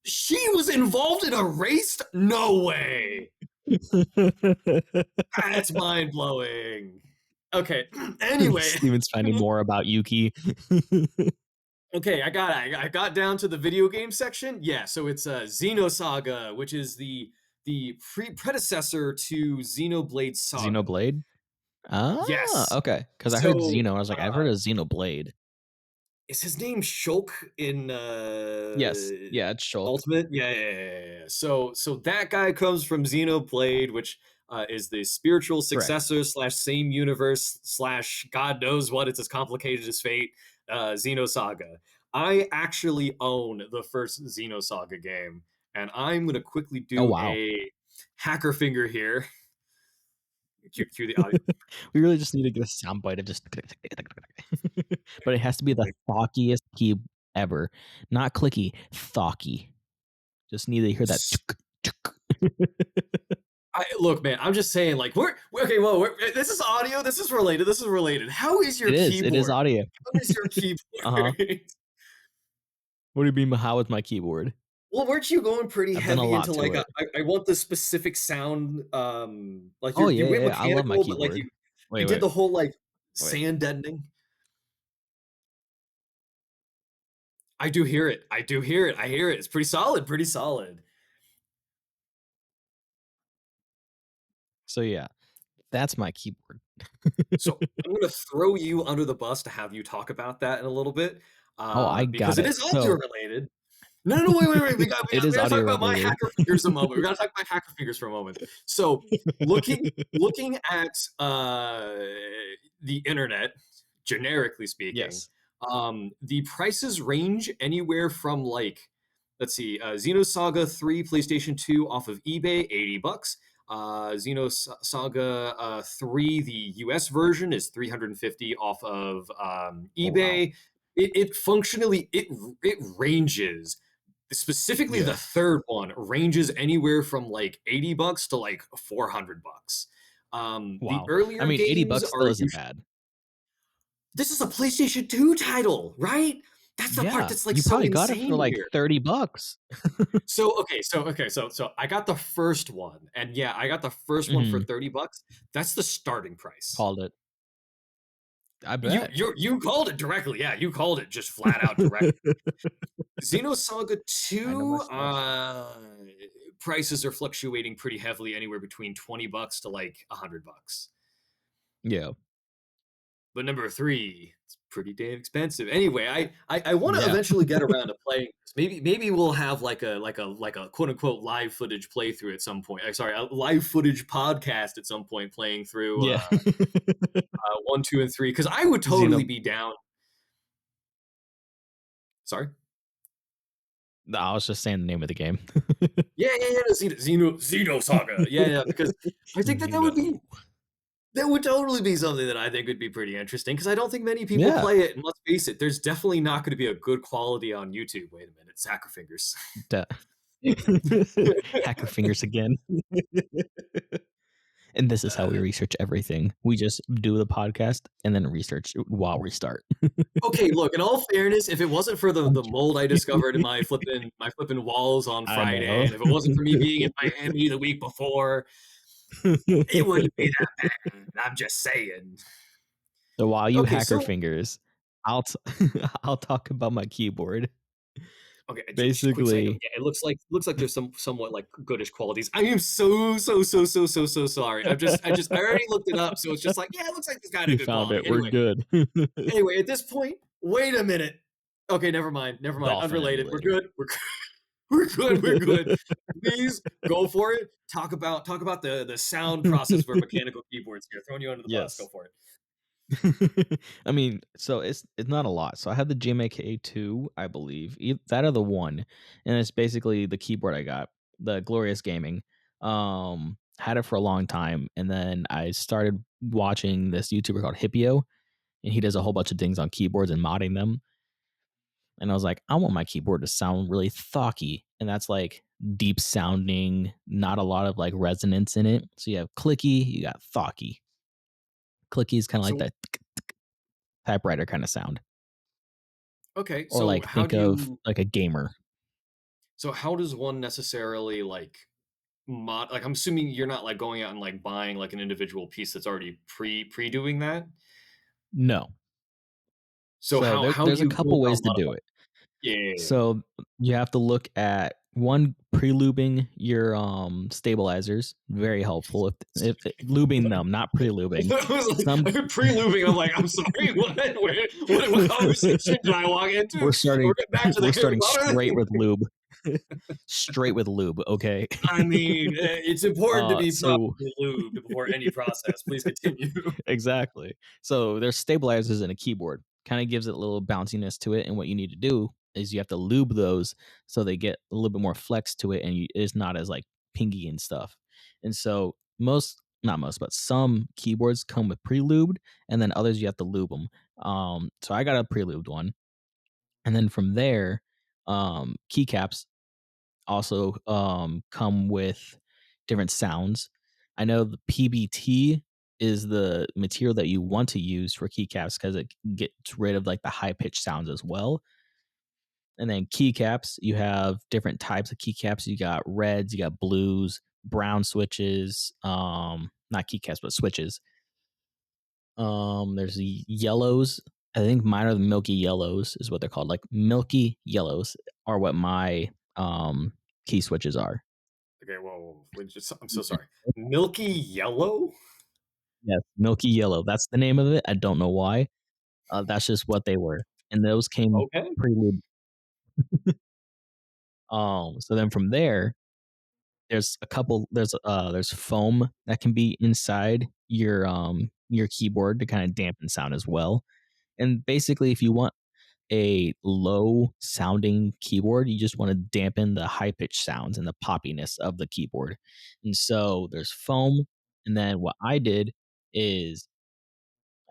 she was involved in a race? No way. That's mind blowing. Okay, anyway.
Steven's finding more about Yuki.
Okay, I got down to the video game section. Yeah, so it's Xenosaga, which is the predecessor to Xenoblade Saga.
Xenoblade? Ah,
Yes.
okay. Because I heard
So
Xeno, I was like, "I've heard of Xenoblade."
is his name Shulk in
Yes. Yeah, it's Shulk.
Ultimate? Yeah, yeah, yeah, yeah, yeah. So that guy comes from Xenoblade, which is the spiritual
Correct.
successor slash same universe slash God knows what. It's as complicated as fate. Xenosaga. I actually own the first Xenosaga game, and I'm gonna quickly
Oh,
do
wow.
a hacker finger here. Cue the audio.
We really just need to get a soundbite of just but it has to be the thockiest key ever. Not clicky, thocky. Just need to hear that.
Look, man. I'm just saying, like, we're okay. Well, this is audio. This is related. This is related. How is your
It is
keyboard?
audio.
How is your
Uh-huh.
keyboard?
What do you mean by how is my keyboard?
Well, weren't you going pretty
I've done a
heavy
lot
into
to
like
it.
I want the specific sound? Like
Oh,
you
yeah,
went
yeah, I love my
mechanical, but like
keyboard.
you
Wait,
did
wait,
the whole like
wait.
sand deadening. I do hear it. I do hear it. I hear it. It's pretty solid. Pretty solid.
So, yeah, that's my keyboard.
So I'm gonna throw you under the bus to have you talk about that in a little bit,
Oh, I
because
got
it
it.
is audio
So,
related. No, wait.
it
We
is
gotta talk
audio
about my
related.
hacker fingers a moment. We gotta talk about hacker fingers for a moment. So, looking at the internet, generically speaking,
Yes.
the prices range anywhere from like, let's see, Xenosaga 3 PlayStation 2 off of eBay, $80. Xenosaga 3, the US version, is 350 off of
Oh, wow.
eBay. It functionally it ranges. Specifically, the
Yeah.
third one ranges anywhere from like $80 to like $400. The
Wow. I
earlier
mean, 80
games
bucks
are
still isn't
usually
bad.
this is a PlayStation 2 title, right? That's the part
Yeah,
that's, like,
you
so
probably got it for,
insane
like,
here.
30 bucks.
So I got the first one, and yeah, I got the first one for
Mhm,
30 bucks. That's the starting price.
called it. I
You
bet.
you you called it directly, yeah, you called it just flat out direct. Xenosaga
I know my
2,
stuff.
prices are fluctuating pretty heavily anywhere between 20 bucks to, like, 100 bucks.
Yeah.
But number 3, it's pretty damn expensive. Anyway, I wanna
Yeah.
eventually get around to playing this. Maybe we'll have like a quote unquote "live footage" playthrough at some point. Sorry, a live footage podcast at some point playing through,
Yeah.
1, 2, and 3 because I would totally
Xeno
be down. Sorry?
No, I was just saying the name of the game.
Yeah, no, Xenosaga. Yeah, because I think that
Xeno.
that would totally be something that I think would be pretty interesting because I don't think many people
Yeah.
play it, and let's face it, there's definitely not gonna be a good quality on YouTube. Wait a minute, Sacrifingers.
Da Hacker fingers again. And this is how we
Uh,
research everything. We just do the podcast and then research while we start.
okay, look, in all fairness, if it wasn't for the mold I discovered in my flipping walls on
I
Friday,
know.
and if it wasn't for me being in Miami the week before, it wouldn't be that bad. I'm just saying.
So while you
Okay,
hacker
so
fingers, I'll t I'll talk about my keyboard.
okay, just quick side note.
Basically
Yeah, it looks like there's some somewhat like goodish qualities. I am so sorry. I already looked it up, so it's just like, yeah, it looks like it's got a
you
good
found
quality.
it, we're
Anyway,
good.
at this point, wait a minute. Okay, never mind.
Dolphin
Unrelated. We're
emulator.
good. We're good. Please go for it. Talk about the sound process for mechanical keyboards here. Throwing you under the bus. Go
Yes.
for it.
I mean, so it's not a lot. So I had the GMAK2, I believe. That or the one. And it's basically the keyboard I got, the Glorious Gaming. Had it for a long time and then I started watching this YouTuber called Hippio and he does a whole bunch of things on keyboards and modding them. And I was like, I want my keyboard to sound really thocky. And that's like deep sounding, not a lot of like resonance in it. So you have clicky, you got thocky. Clicky is kind of like
So
that typewriter kind of sound.
okay,
Or
so
like think of like a gamer.
how does one necessarily like like I'm assuming you're not like going out and like buying like an individual piece that's already pre doing that.
No.
So
So
how do
there's a
you go
couple
about
ways to do
modifying?
it.
Yeah.
So you have to look at one pre-lubing your stabilizers, very helpful. If lubing them, not pre-lubing.
I was like, I
Some
heard pre-lubing. I'm like, I'm sorry. What conversation did I walk into?
we're starting
We're getting back to the
we're
Harry
starting
Potter
straight
thing.
with lube. Straight with lube, okay?
I mean, it's important to be
So
properly lubed before any process. Please continue.
exactly. So there's stabilizers in a keyboard. Kind of gives it a little bounciness to it. And what you need to do is you have to lube those so they get a little bit more flex to it and it's not as like pingy and stuff. And so not most, but some keyboards come with pre-lubed and then others you have to lube them. So I got a pre-lubed one. And then from there, keycaps also come with different sounds. I know the PBT is the material that you want to use for keycaps because it gets rid of like the high pitched sounds as well. And then keycaps, you have different types of keycaps. You got reds, you got blues, brown switches, not keycaps, but switches. There's the yellows. I think mine are the milky yellows, is what they're called. Like milky yellows are what my key switches are.
Okay, whoa. I'm so sorry. Milky yellow?
Yes, milky yellow. That's the name of it. I don't know why. That's just what they were, and those came
Okay.
pre-lubed. So then from there, there's a couple. There's foam that can be inside your keyboard to kind of dampen sound as well. And basically, if you want a low sounding keyboard, you just want to dampen the high pitched sounds and the poppiness of the keyboard. And so there's foam. And then what I did is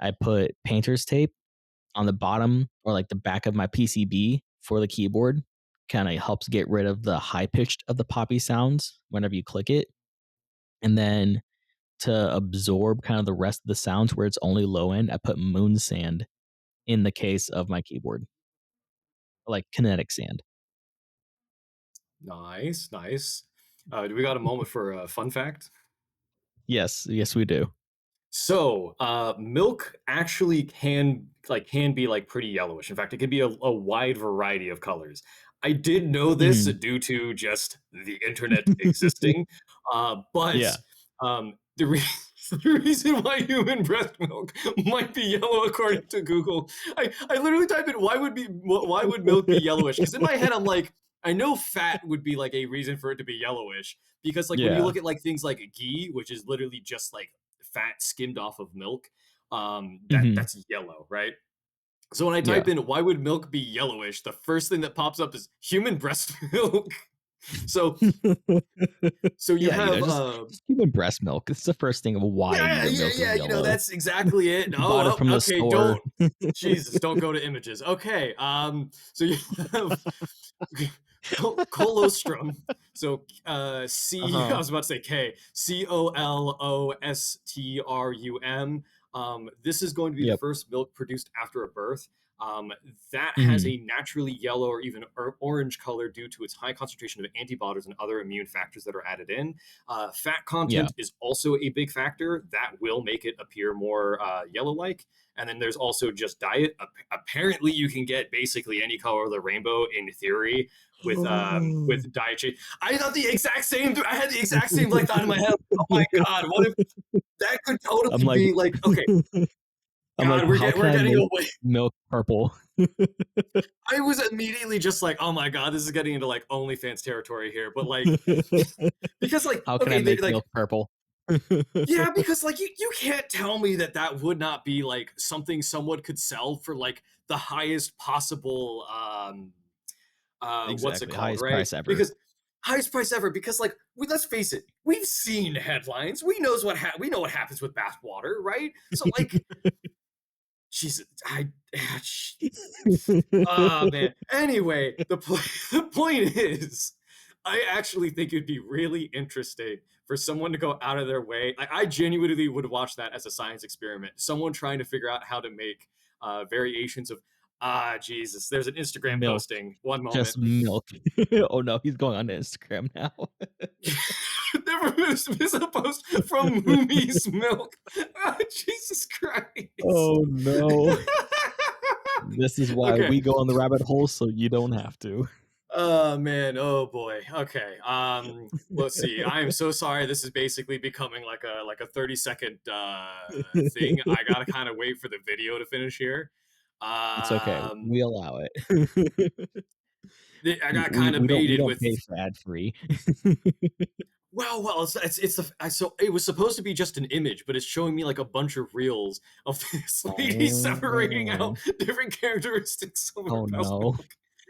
I put painter's tape on the bottom or like the back of my PCB for the keyboard. Kind of helps get rid of the high pitched of the poppy sounds whenever you click it. And then to absorb kind of the rest of the sounds where it's only low end, I put moon sand in the case of my keyboard. like kinetic sand.
Nice, nice. Do we got a moment for a fun fact?
Yes, yes, we do.
So, milk actually can be like pretty yellowish. In fact, it can be a wide variety of colors. I did know this
Mhm.
due to just the internet existing, but
Yeah.
the reason why human breast milk might be yellow, according to Google, I literally type in why would milk be yellowish? Because in my head, I'm like, I know fat would be like a reason for it to be yellowish because like when you
Yeah.
look at like things like ghee, which is literally just like fat skimmed off of milk,
Mhm.
that's yellow, right? So when I
Yeah.
type in why would milk be yellowish, the first thing that pops up is human breast milk. So so you
Yeah,
have
just human breast milk. It's the first thing of why
yeah,
your
yeah,
milk is
yeah,
yellow.
that's exactly it.
You bought it
Oh,
from
oh,
the
okay,
store.
don't Jesus, don't go to images. Okay, so you have colostrum. So I
Uh-huh.
was about to say Colostrum. This is going to be the
Yep.
first milk produced after a birth. That has
Mhm.
a naturally yellow or even orange color due to its high concentration of antibodies and other immune factors that are added in. Fat
Yeah.
content is also a big factor that will make it appear more yellow-like. And then there's also just diet. Apparently, you can get basically any color of the rainbow in theory with diet change. I thought the exact same. I had the exact same like thought in my head. Oh my god, what if that could
I'm
totally
like
be like? Okay,
I'm like,
God,
"How can
we're
I
getting
make
away.
milk purple?"
I was immediately just like, oh my god, this is getting into like OnlyFans territory here. But like, because like,
"How can I
okay,
make
like
milk purple?"
yeah, because like you can't tell me that that would not be like something someone could sell for like the highest possible what's it
Exactly,
called,
highest
right?
price ever.
Because highest price ever because like let's face it, we've seen headlines. We know what happens with bath water, right? So like Jesus, oh man. Anyway, the point is, I actually think it'd be really interesting for someone to go out of their way. I genuinely would watch that as a science experiment. Someone trying to figure out how to make variations of Jesus. There's an Instagram
Milk,
posting. One moment.
just milk. Oh, no, he's going on Instagram now.
Never miss a post from Moomy's Milk. Jesus Christ.
Oh, no. This is why
Okay.
we go on the rabbit hole so you don't have to.
Oh man, oh boy. Okay. Let's see. I am so sorry. This is basically becoming like a 30-second thing. I gotta kind of wait for the video to finish here.
It's okay,
Um,
we allow it.
I
We
got
we
kind of
we don't we
baited
don't
with
pay for ad free.
it's the so it was supposed to be just an image, but it's showing me like a bunch of reels of this lady separating out
Oh.
different characteristics of her
Oh,
breast
no.
milk.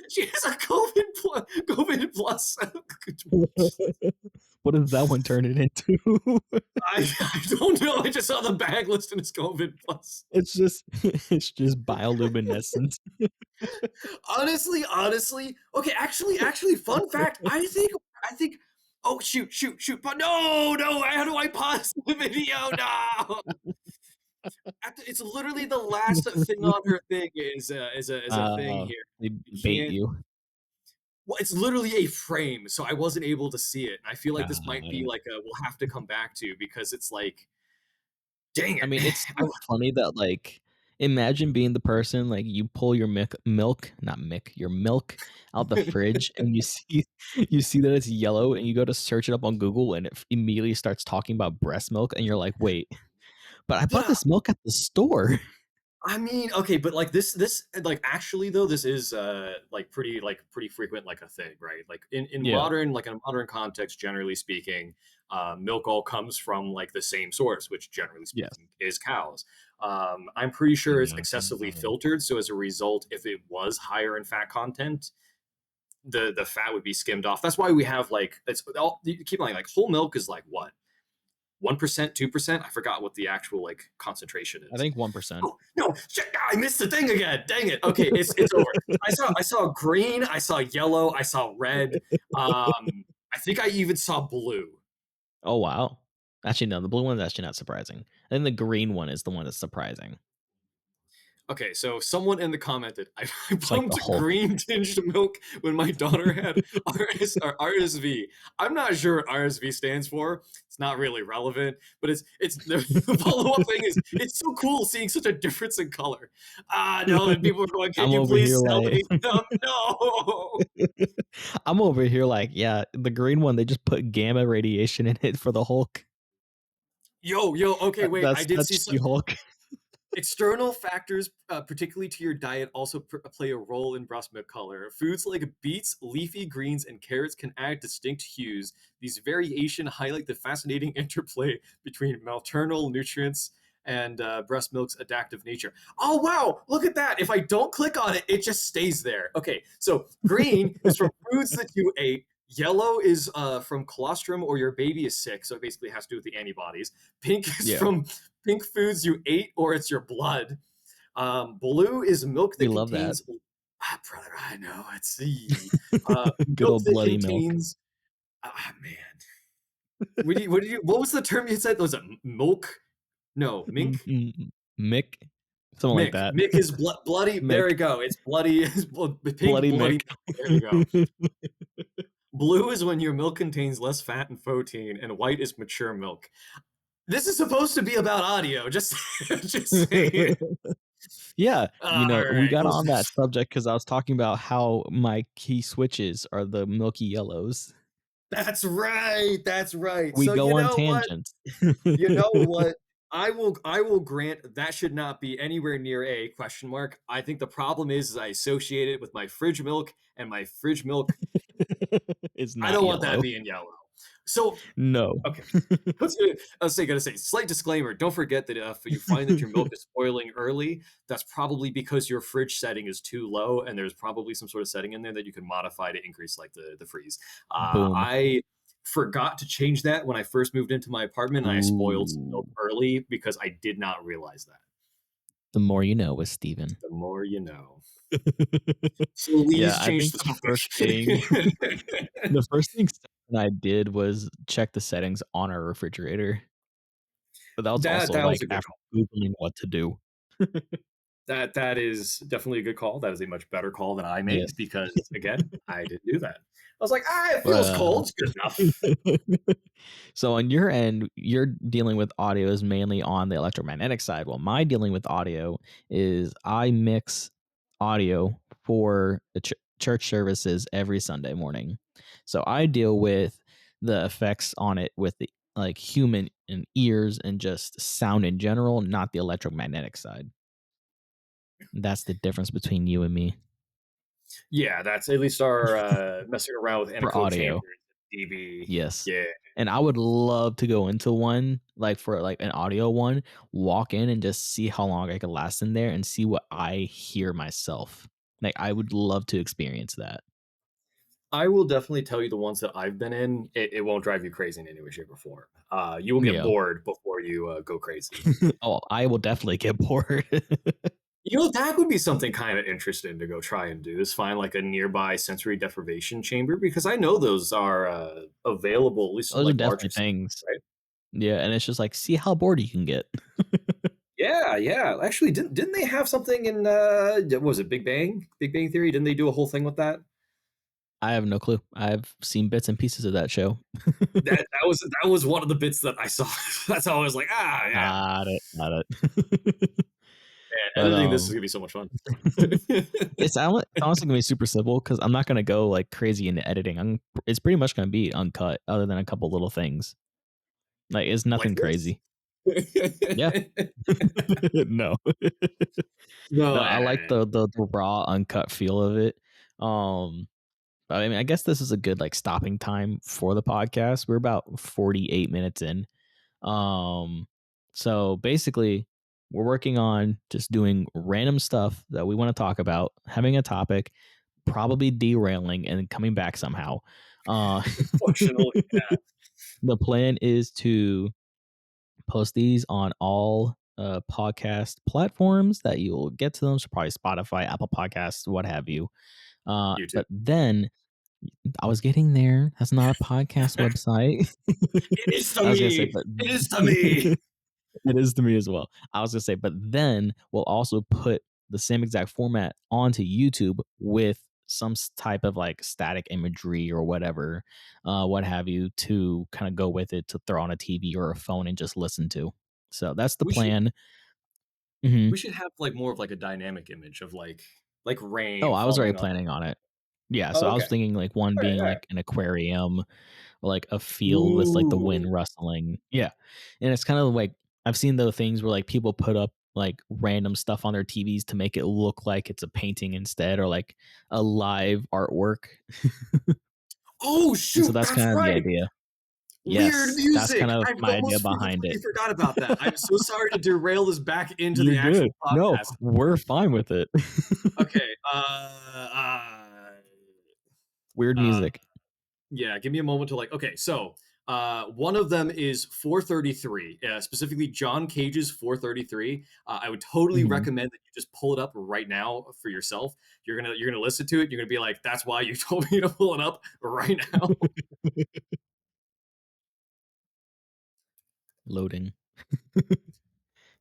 She has a COVID plus.
What does that one turn it into?
I don't know. I just saw the bag list and it's COVID plus.
It's just it's just bioluminescent.
Honestly, okay. Actually, fun fact. I think. Oh shoot! But no. How do I pause the video? No. It's literally the last thing on her thing is a thing
Uh,
here.
they
You
bait
can't.
you.
Well, it's literally a frame, so I wasn't able to see it. I feel like this might be
God.
like a we'll have to come back to because it's like, dang
I
it.
mean, it's so funny that, like, imagine being the person, like, you pull your your milk out the fridge, and you see that it's yellow, and you go to search it up on Google, and it immediately starts talking about breast milk, and you're like, "Wait, but I bought
But
this milk at the store."
I mean, okay, but like this like actually though this is like pretty frequent like a thing, right? Like in
Yeah.
modern like in a modern context, generally speaking, milk all comes from like the same source, which generally
Yes.
speaking is cows. I'm pretty sure it's excessively
Mhm.
filtered, so as a result, if it was higher in fat content, the fat would be skimmed off. That's why we have like it's all you keep in mind like whole milk is like what 1%, 2%. I forgot what the actual like concentration
I
is.
think 1%.
Oh no! Shit, I missed the thing again. Dang it. Okay, it's over. I saw green. I saw yellow. I saw red. I think I even saw blue.
Oh, wow. Actually, no, the blue one is actually not surprising. I think the green one is the one that's surprising.
Okay, so someone in the commented, I
It's like the
pumped
Hulk.
green tinged milk when my daughter had RSV. I'm not sure what RSV stands for. It's not really relevant, but it's the follow up thing is it's so cool seeing such a difference in color. Ah, no, and people are going, can
I'm
you
over here
please tell
like
me? No.
I'm over here like, yeah, the green one, they just put gamma radiation in it for the Hulk.
Yo, okay, wait. I did see
That's
some.
She-Hulk.
External factors, particularly to your diet, also play a role in breast milk color. Foods like beets, leafy greens, and carrots can add distinct hues. These variation highlight the fascinating interplay between maternal nutrients and breast milk's adaptive nature. Oh wow, look at that! If I don't click on it, it just stays there. Okay, so green is from foods that you ate. Yellow is from colostrum or your baby is sick, so it basically has to do with the antibodies. Pink is
Yeah,
from pink foods you ate or it's your blood. Blue is milk
we
that
love that.
contains. Ah, brother, I know. It's the
Good
milk
old
that
bloody milk.
contains. Ah, man. What was the term you said? Was it milk? No, mink?
Mick? Something like
Mick.
that.
Mick is bloody. There
Mick.
we go. It's bloody. It's pink
Bloody
bloody
Mick.
milk. There you go. Blue is when your milk contains less fat and protein, and white is mature milk. This is supposed to be about audio. Just, just saying.
Yeah,
All
we
right.
got on that subject because I was talking about how my key switches are the milky yellows.
That's right. That's right.
We
So
go
you
on
know what?
tangents.
You know what? I will grant that should not be anywhere near a question mark. I think the problem is I associate it with my fridge milk and my fridge milk.
It's
I
not
don't want that
yellow.
being yellow. So
No.
okay. I was gonna say, slight disclaimer. Don't forget that if you find that your milk is spoiling early, that's probably because your fridge setting is too low, and there's probably some sort of setting in there that you can modify to increase like the freeze.
Boom.
I forgot to change that when I first moved into my apartment, and I spoiled some
Ooh.
milk early because I did not realize that.
The more you know with Steven.
The more you know. Please
Yeah, I
change
think
the topic.
the first thing Steph and I did was check the settings on our refrigerator, but that was
that
also,
that was
like,
a good
after
call.
Googling what to do.
That is definitely a good call. That is a much better call than I made
Yes.
because again, I didn't do that. I was like, it
But,
feels cold. It's good enough.
so on your end, you're dealing with audio is mainly on the electromagnetic side. Well, my dealing with audio is I mix audio for the church services every Sunday morning. So I deal with the effects on it with the like human and ears and just sound in general, not the electromagnetic side. That's the difference between you and me
Yeah, that's at least our messing around with
for
anechoic
audio.
chambers, DB.
Yes.
Yeah,
And I would love to go into one, like, for, like, an audio one, walk in and just see how long I could last in there and see what I hear myself. Like, I would love to experience that.
I will definitely tell you the ones that I've been in. It won't drive you crazy in any way, shape, or form. You will get
Yeah.
bored before you go crazy.
Oh, I will definitely get bored.
That would be something kind of interesting to go try and do. Is find like a nearby sensory deprivation chamber because I know those are available at least in
Those are
like larger
definitely
cities,
things.
right?
Yeah, and it's just like, see how bored you can get.
Yeah, yeah. Actually, didn't they have something in what was it Big Bang? Big Bang Theory? Didn't they do a whole thing with that?
I have no clue. I've seen bits and pieces of that show.
That was one of the bits that I saw. That's how I was like, yeah.
Got it, got it.
Man,
But,
editing this is gonna be so much fun.
it's honestly gonna be super simple because 'cause I'm not gonna go, like, crazy into editing. It's pretty much gonna be uncut other than a couple little things. Like, it's
Like
nothing
this?
crazy. Yeah. No. No,
No,
I like the raw, uncut feel of it. Um, I mean, I guess this is a good, like, stopping time for the podcast. We're about 48 minutes in. Um, so basically, we're working on just doing random stuff that we wanna talk about, having a topic, probably derailing and coming back somehow. Uh,
functionally,
the plan is to post these on all podcast platforms that you'll get to them. So probably Spotify, Apple Podcasts, what have you.
YouTube.
But then I was getting there. That's not a podcast website.
It is to
I was gonna say,
me.
but
It is to me.
it is to me as well. I was gonna say, but then we'll also put the same exact format onto YouTube with some type of like static imagery or whatever, what have you, to kind of go with it to throw on a TV or a phone and just listen to. So that's the
We should
plan. Mhm.
we should have like more of like a dynamic image of like
Oh,
rain
I was already
falling on.
planning on it. Yeah, so
Oh,
I
okay.
was thinking like one
All right,
being
all right.
like an aquarium, or like a field with like the wind
Ooh.
rustling. Yeah. And it's kind of like I've seen the things where like people put up like random stuff on their TVs to make it look like it's a painting instead, or like a live artwork.
Oh
And so
shoot,
that's
that's
kind of the
right.
idea.
Weird
Yes, that's
music.
kind of
I've
my idea
almost
behind
completely
it.
forgot about that. I'm so sorry to derail this back into the
You're good.
actual
No,
podcast.
we're fine with it.
Okay.
Weird
Uh,
music.
yeah. Give me a moment to like. Okay, so one of them is 433, specifically John Cage's 433. I would totally
Mhm.
recommend that you just pull it up right now for yourself. You're gonna listen to it. You're gonna be like, "That's why you told me to pull it up right now."
Loading.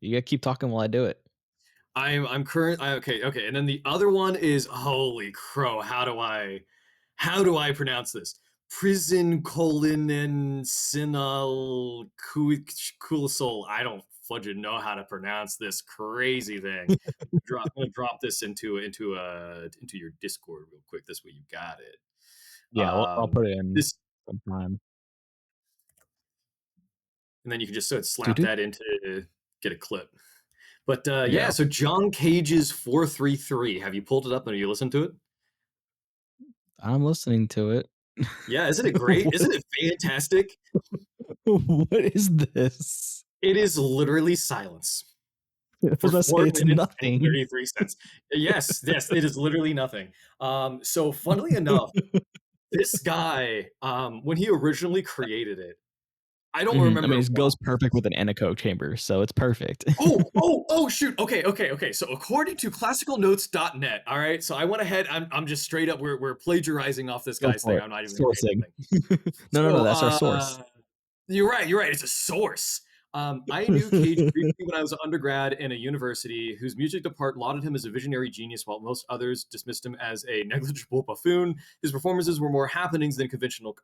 You gotta keep talking while I do it.
Okay, and then the other one is holy crow. How do I pronounce this? Prison colon and sinal kulasol. I don't fudging know how to pronounce this crazy thing. I'm gonna drop this into your Discord real quick. This way you got it.
Yeah, I'll put it in
This
sometime.
and then you can just sort of
Doo
slap
doo.
that into get a clip. But yeah,
Yeah,
so John Cage's 433. Have you pulled it up and you listened to it?
I'm listening to it.
Yeah, isn't it great? Isn't it fantastic?
What is this?
It is literally silence
I
for
was about to say
4
it's
minutes and
nothing.
33 cents. Yes, yes, it is literally nothing. So funnily enough, this guy, when he originally created it, I don't
Mhm. I mean,
remember
it
why.
goes perfect with an anechoic chamber, so it's perfect.
Oh, shoot. Okay. So according to classicalnotes.net, all right. So I went ahead. I'm just straight up. We're plagiarizing off this
Go
guy's
for
thing.
it.
I'm not even gonna say
Sourcing.
anything.
No,
So
that's our source.
you're right. You're right. It's a source. I knew Cage briefly when I was an undergrad in a university whose music department lauded him as a visionary genius, while most others dismissed him as a negligible buffoon. His performances were more happenings than conventional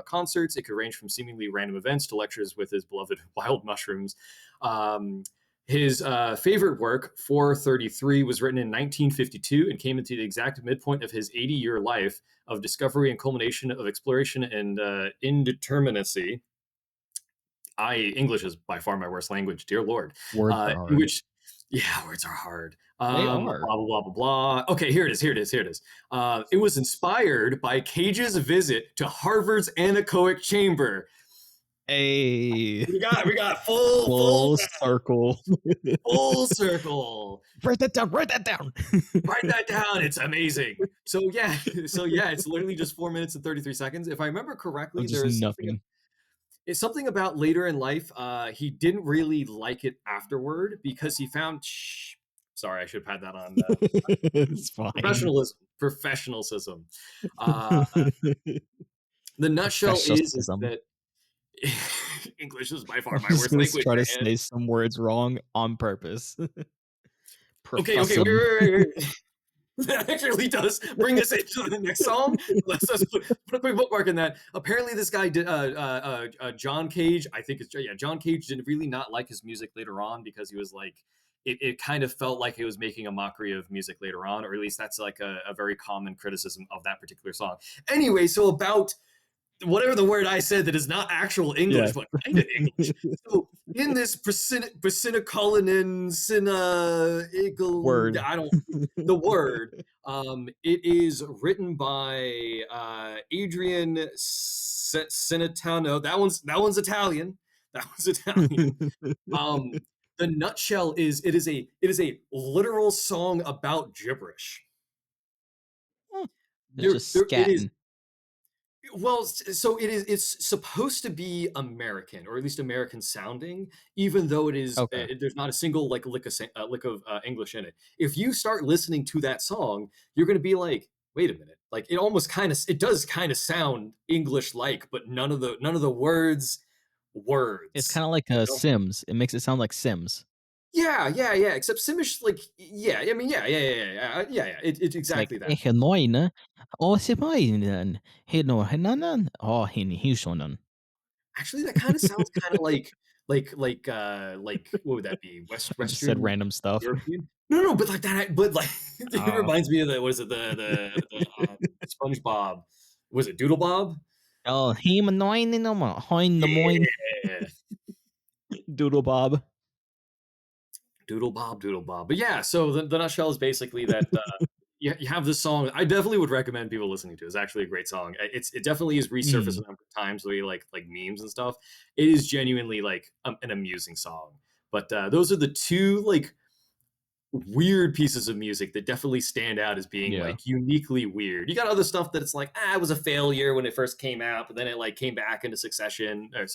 concerts. It could range from seemingly random events to lectures with his beloved wild mushrooms. Um, his favorite work, 433, was written in 1952 and came into the exact midpoint of his 80-year life of discovery and culmination of exploration and indeterminacy. English is by far my worst language, dear Lord.
Words are
In
hard.
which, yeah, words are hard.
They
Blah
are.
blah blah blah blah. Okay, here it is. Here it is. Here it is. It was inspired by Cage's visit to Harvard's anechoic chamber.
A
We got full
full circle.
full circle.
Write that down. Write that down.
Write that down. It's amazing. So yeah, it's literally just 4 minutes and 33 seconds. If I remember
Of
correctly,
just
there is something.
nothing.
It's something about later in life. He didn't really like it afterward because he found. Shh, sorry, I should have had that on
It's fine.
professionalism. Professionalism. Uh, the nutshell is
Professionalism.
that English is by
I'm
far my
just
worst
gonna
language,
try to
man.
say some words wrong on purpose.
Okay, wait,
Professum.
wait. That actually does bring us into the next song. Let's just put a quick bookmark in that. Apparently, this guy did. John Cage, I think it's yeah. John Cage didn't really not like his music later on because he was like, it kind of felt like he was making a mockery of music later on, or at least that's like a very common criticism of that particular song. Anyway, so about whatever the word I said that is not actual English,
Yeah.
but kind of English. So in this Brasinicolinin Sina Eagle,
Word.
I don't the word. It is written by Adrian Sinatano. That one's Italian. That one's Italian. Um, the nutshell is it is a literal song about gibberish.
It's
There,
just
there it is.
scatting.
Well, so it's supposed to be American, or at least American sounding, even though it is
Okay.
there's not a single like lick of English in it. If you start listening to that song, you're going to be like, wait a minute, like it does kind of sound English like, but none of the words
It's
words.
kinda like,
You know?
Sims. It makes it sound like Sims.
yeah. Except Simish, like, yeah. I mean, yeah. It's
It's like
exactly that.
"Ehenoine, Osepoinen, Hinohenanan, oh Hinhishonen."
Actually, that kind of sounds kind of like what would that be?
I just said
Western
random stuff.
European? No, but like that. But like it
Uh,
reminds me of the was it SpongeBob? Was it Doodle Bob?
oh, Himanoinenoma, Hoinamoin,
Yeah,
Doodle Bob.
Doodle Bob. But yeah, so the nutshell is basically that you have this song. I definitely would recommend people listening to. It's actually a great song. It definitely has resurfaced
Mm,
a number of times, the way like memes and stuff. It is genuinely like an amusing song. But those are the two like weird pieces of music that definitely stand out as being
yeah,
like uniquely weird. You got other stuff that it's like, it was a failure when it first came out, but then it like came back into succession or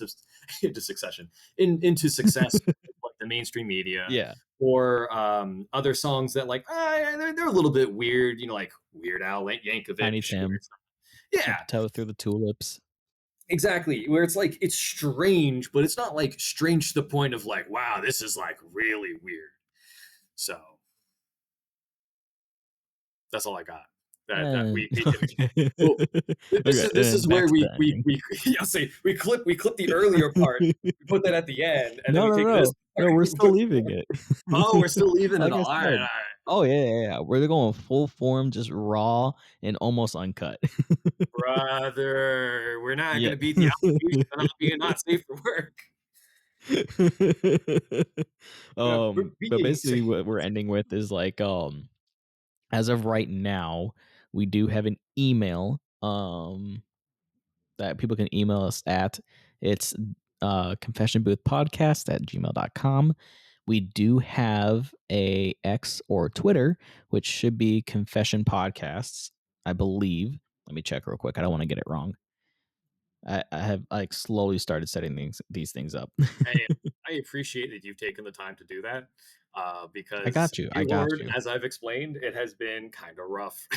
into succession into success like the mainstream media.
yeah.
Or other songs that like they're a little bit weird, like Weird Al Yankovic.
Tiny Tim,
Yeah,
Tiptoe Through the Tulips.
exactly. Where it's like it's strange, but it's not like strange to the point of like, wow, this is like really weird. So that's all I got. That we can.
Okay.
Well, this
Okay,
is this
and
is
back
where
to the
we
ending.
yeah, say we clip the earlier part, we put that at the end, and then
No,
we
no,
take this
no.
part.
No, we're
We
still
put,
leaving it.
oh, we're still leaving it
Like I
all. All right, all
said.
right,
Oh, yeah, yeah, yeah. We're going full form, just raw and almost uncut.
brother. We're not
Yeah.
gonna beat the allegation of not being not safe for work.
But
Being
basically
safe.
what we're ending with is like, as of right now, we do have an email, that people can email us at. It's confessionboothpodcast@gmail.com. We do have a X or Twitter, which should be Confession Podcasts, I believe. Let me check real quick. I don't want to get it wrong. I have like slowly started setting these things up.
Hey, I appreciate that you've taken the time to do that,
I
because
got you. I
dear
got
Lord,
you.
as I've explained, it has been kind of rough.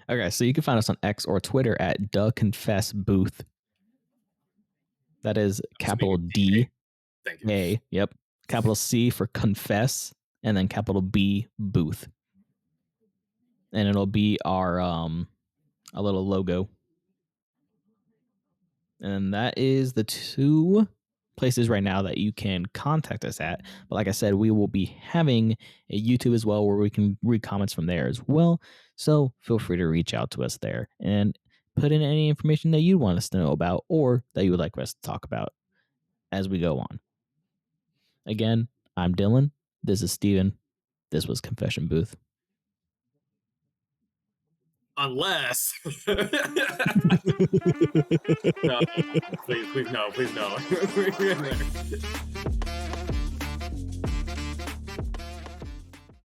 Okay, so you can find us on X or Twitter at the Confess Booth. That is
Assuming
capital
it's DA.
D
Thank you.
A. Yep. Capital C for confess, and then capital B Booth, and it'll be our a little logo. And that is the two places right now that you can contact us at. But like I said, we will be having a YouTube as well where we can read comments from there as well. So feel free to reach out to us there and put in any information that you want us to know about or that you would like us to talk about as we go on. Again, I'm Dylan. This is Steven. This was Confession Booth.
Unless no, please, no.